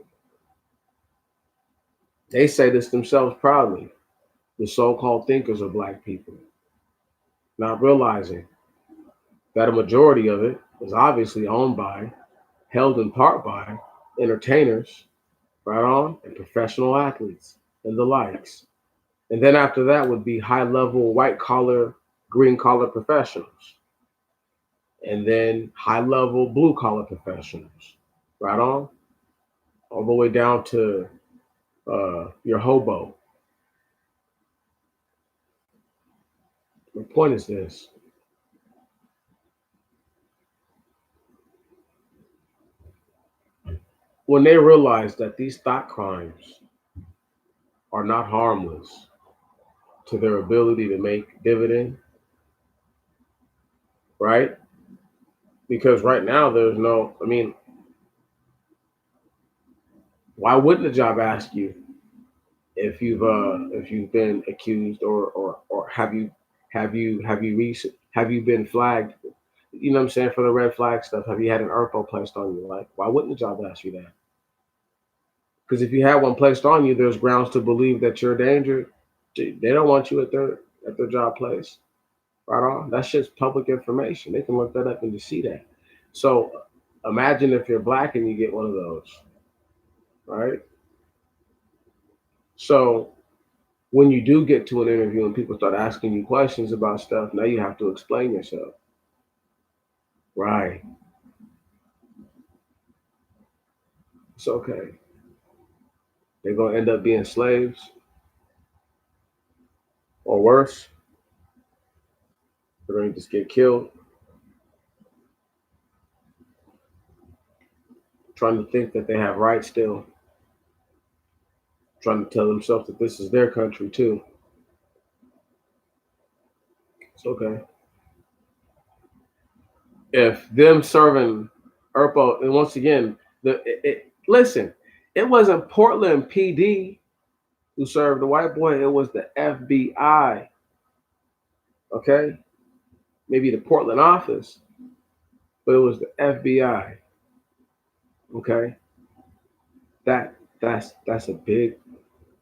They say this themselves proudly. The so-called thinkers are black people, not realizing that a majority of it is obviously owned by, held in part by, entertainers, right on, and professional athletes. and the likes. And then after that would be high level white collar, green collar professionals. And then high level blue collar professionals. Right on? All the way down to your hobo. My point is this: when they realize that these thought crimes are not harmless to their ability to make dividend, right? Because right now there's no, I mean, why wouldn't a job ask you if you've been accused or have you been flagged? You know what I'm saying, for the red flag stuff? Have you had an ERPO placed on you? Like, why wouldn't the job ask you that? Because if you have one placed on you, there's grounds to believe that you're a danger. They don't want you at their job place. Right on. That's just public information. They can look that up and you see that. So imagine if you're black and you get one of those, right? So when you do get to an interview and people start asking you questions about stuff, now you have to explain yourself. Right. It's okay. They're gonna end up being slaves or worse. They're gonna just get killed trying to think that they have rights still, trying to tell themselves that this is their country too. It's okay. If them serving ERPO, and once again, listen, it wasn't Portland PD who served the white boy, it was the FBI. Okay, maybe the Portland office, but it was the FBI. Okay, that's a big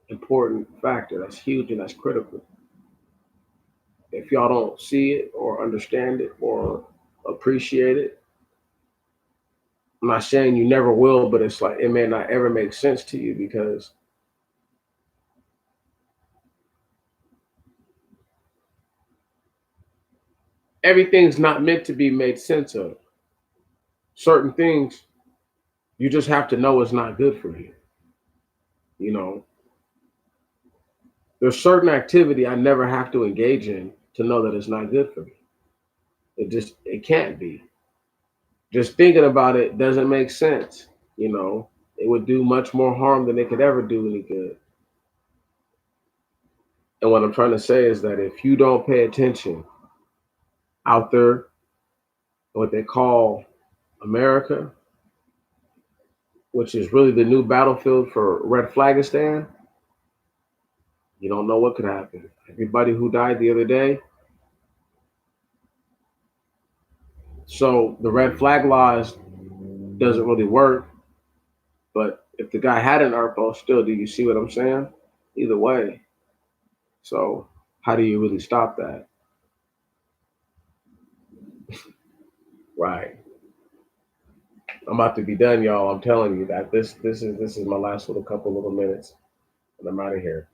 important factor. That's huge and that's critical. If y'all don't see it or understand it or appreciate it, I'm not saying you never will, but it's like it may not ever make sense to you because everything's not meant to be made sense of. Certain things you just have to know is not good for you. You know, there's certain activity I never have to engage in to know that it's not good for me. It can't be. Just thinking about it doesn't make sense. You know, it would do much more harm than it could ever do any good. And what I'm trying to say is that if you don't pay attention out there, what they call America, which is really the new battlefield for Red Flagistan, you don't know what could happen. Everybody who died the other day. So the red flag laws doesn't really work. But if the guy had an ARPO still, do you see what I'm saying? Either way. So how do you really stop that? Right. I'm about to be done, y'all. I'm telling you that this is my last little couple little minutes, and I'm out of here.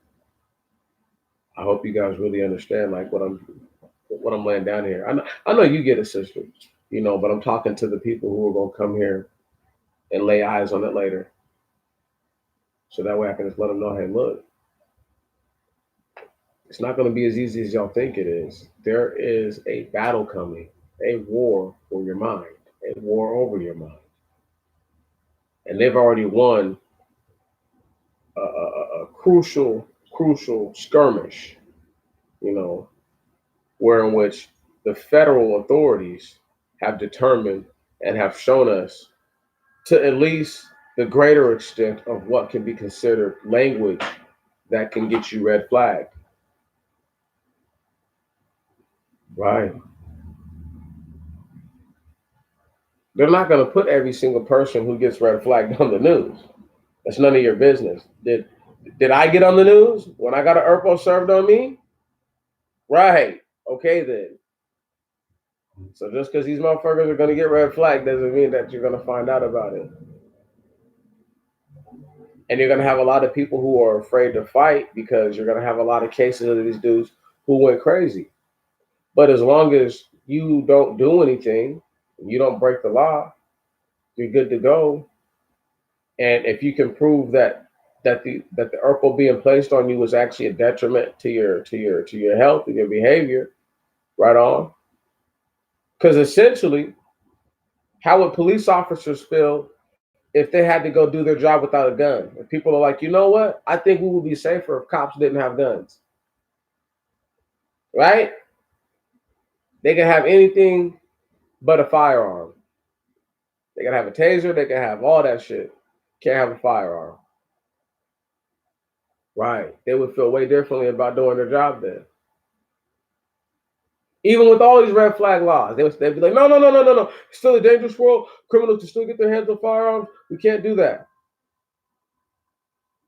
I hope you guys really understand like what I'm laying down here. I know you get it, sister, you know, but I'm talking to the people who are gonna come here and lay eyes on it later. So that way I can just let them know, hey, look, it's not gonna be as easy as y'all think it is. There is a battle coming, a war for your mind, a war over your mind. And they've already won a crucial skirmish, you know, where in which the federal authorities have determined and have shown us to at least the greater extent of what can be considered language that can get you red flagged. Right. They're not going to put every single person who gets red flagged on the news. That's none of your business. Did I get on the news when I got an ERPO served on me? Right. Okay then. So just because these motherfuckers are going to get red flagged doesn't mean that you're going to find out about it. And you're going to have a lot of people who are afraid to fight because you're going to have a lot of cases of these dudes who went crazy. But as long as you don't do anything, you don't break the law, you're good to go. And if you can prove that the ERPO being placed on you was actually a detriment to your health and your behavior, right on. Because essentially, how would police officers feel if they had to go do their job without a gun? If people are like, you know what? I think we would be safer if cops didn't have guns, right? They can have anything but a firearm. They can have a taser. They can have all that shit. Can't have a firearm. Right. They would feel way differently about doing their job then. Even with all these red flag laws, they'd be like, no, no, no, no, no, no. It's still a dangerous world. Criminals can still get their hands on firearms. We can't do that.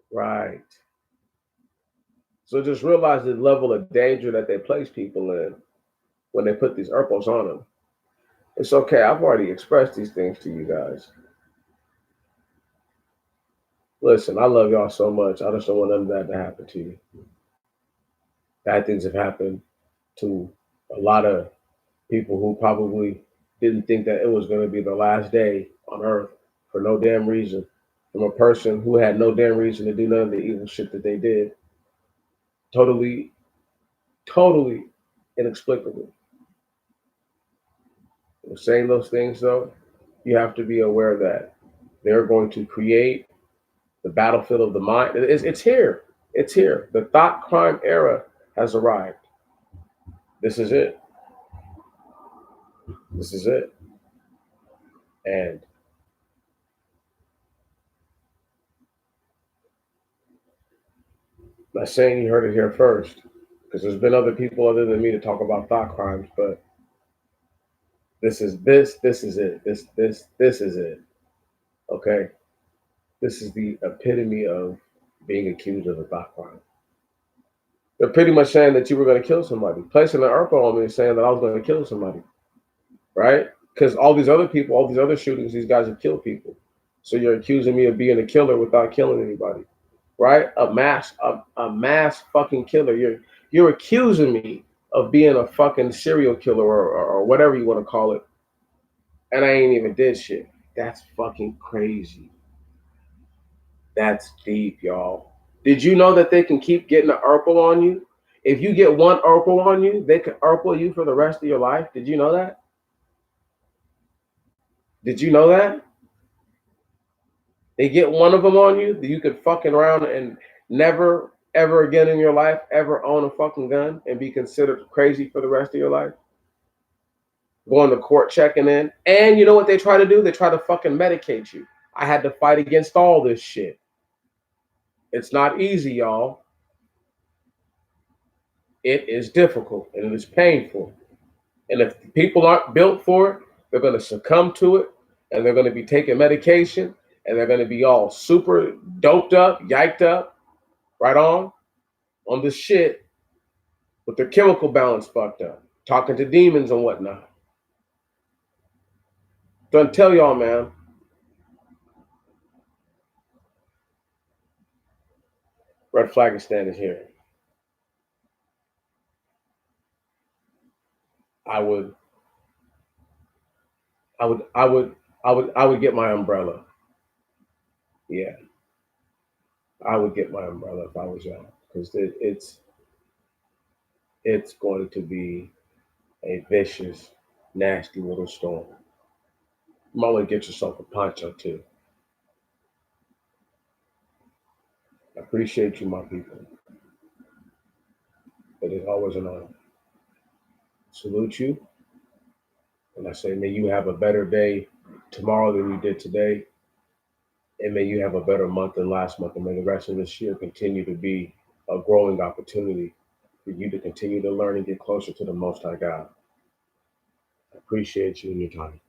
Right. So just realize the level of danger that they place people in when they put these ERPOs on them. It's okay. I've already expressed these things to you guys. Listen, I love y'all so much. I just don't want none of that to happen to you. Bad things have happened to a lot of people who probably didn't think that it was going to be the last day on earth for no damn reason. From a person who had no damn reason to do none of the evil shit that they did. Totally, totally inexplicable. Saying those things, though, you have to be aware that they're going to create the battlefield of the mind. It's here. It's here. The thought crime era has arrived. This is it. This is it. And I'm not saying you heard it here first, because there's been other people other than me to talk about thought crimes, but this is it. This is it. Okay? This is the epitome of being accused of a thought crime. They're pretty much saying that you were going to kill somebody. Placing an ERPO on me is saying that I was going to kill somebody, right? Because all these other people, all these other shootings, these guys have killed people. So you're accusing me of being a killer without killing anybody, right? A mass fucking killer. You're accusing me of being a fucking serial killer or whatever you want to call it, and I ain't even did shit. That's fucking crazy. That's deep, y'all. Did you know that they can keep getting an ERPO on you? If you get one ERPO on you, they can ERPO you for the rest of your life. Did you know that? Did you know that? They get one of them on you, that you could fucking around and never, ever again in your life ever own a fucking gun and be considered crazy for the rest of your life. Going to court checking in. And you know what they try to do? They try to fucking medicate you. I had to fight against all this shit. It's not easy, y'all. It is difficult and it is painful. And if people aren't built for it, they're going to succumb to it and they're going to be taking medication and they're going to be all super doped up, yiked up, right on this shit with their chemical balance fucked up, talking to demons and whatnot. Don't tell y'all, man. Red Flagistan is here. I would, I would, I would, I would get my umbrella. Yeah, I would get my umbrella if I was y'all, because it's going to be a vicious, nasty little storm. You might want to get yourself a poncho too. I appreciate you, my people. It is always an honor. Salute you, and I say, may you have a better day tomorrow than you did today, and may you have a better month than last month, and may the rest of this year continue to be a growing opportunity for you to continue to learn and get closer to the Most High God. I appreciate you and your time.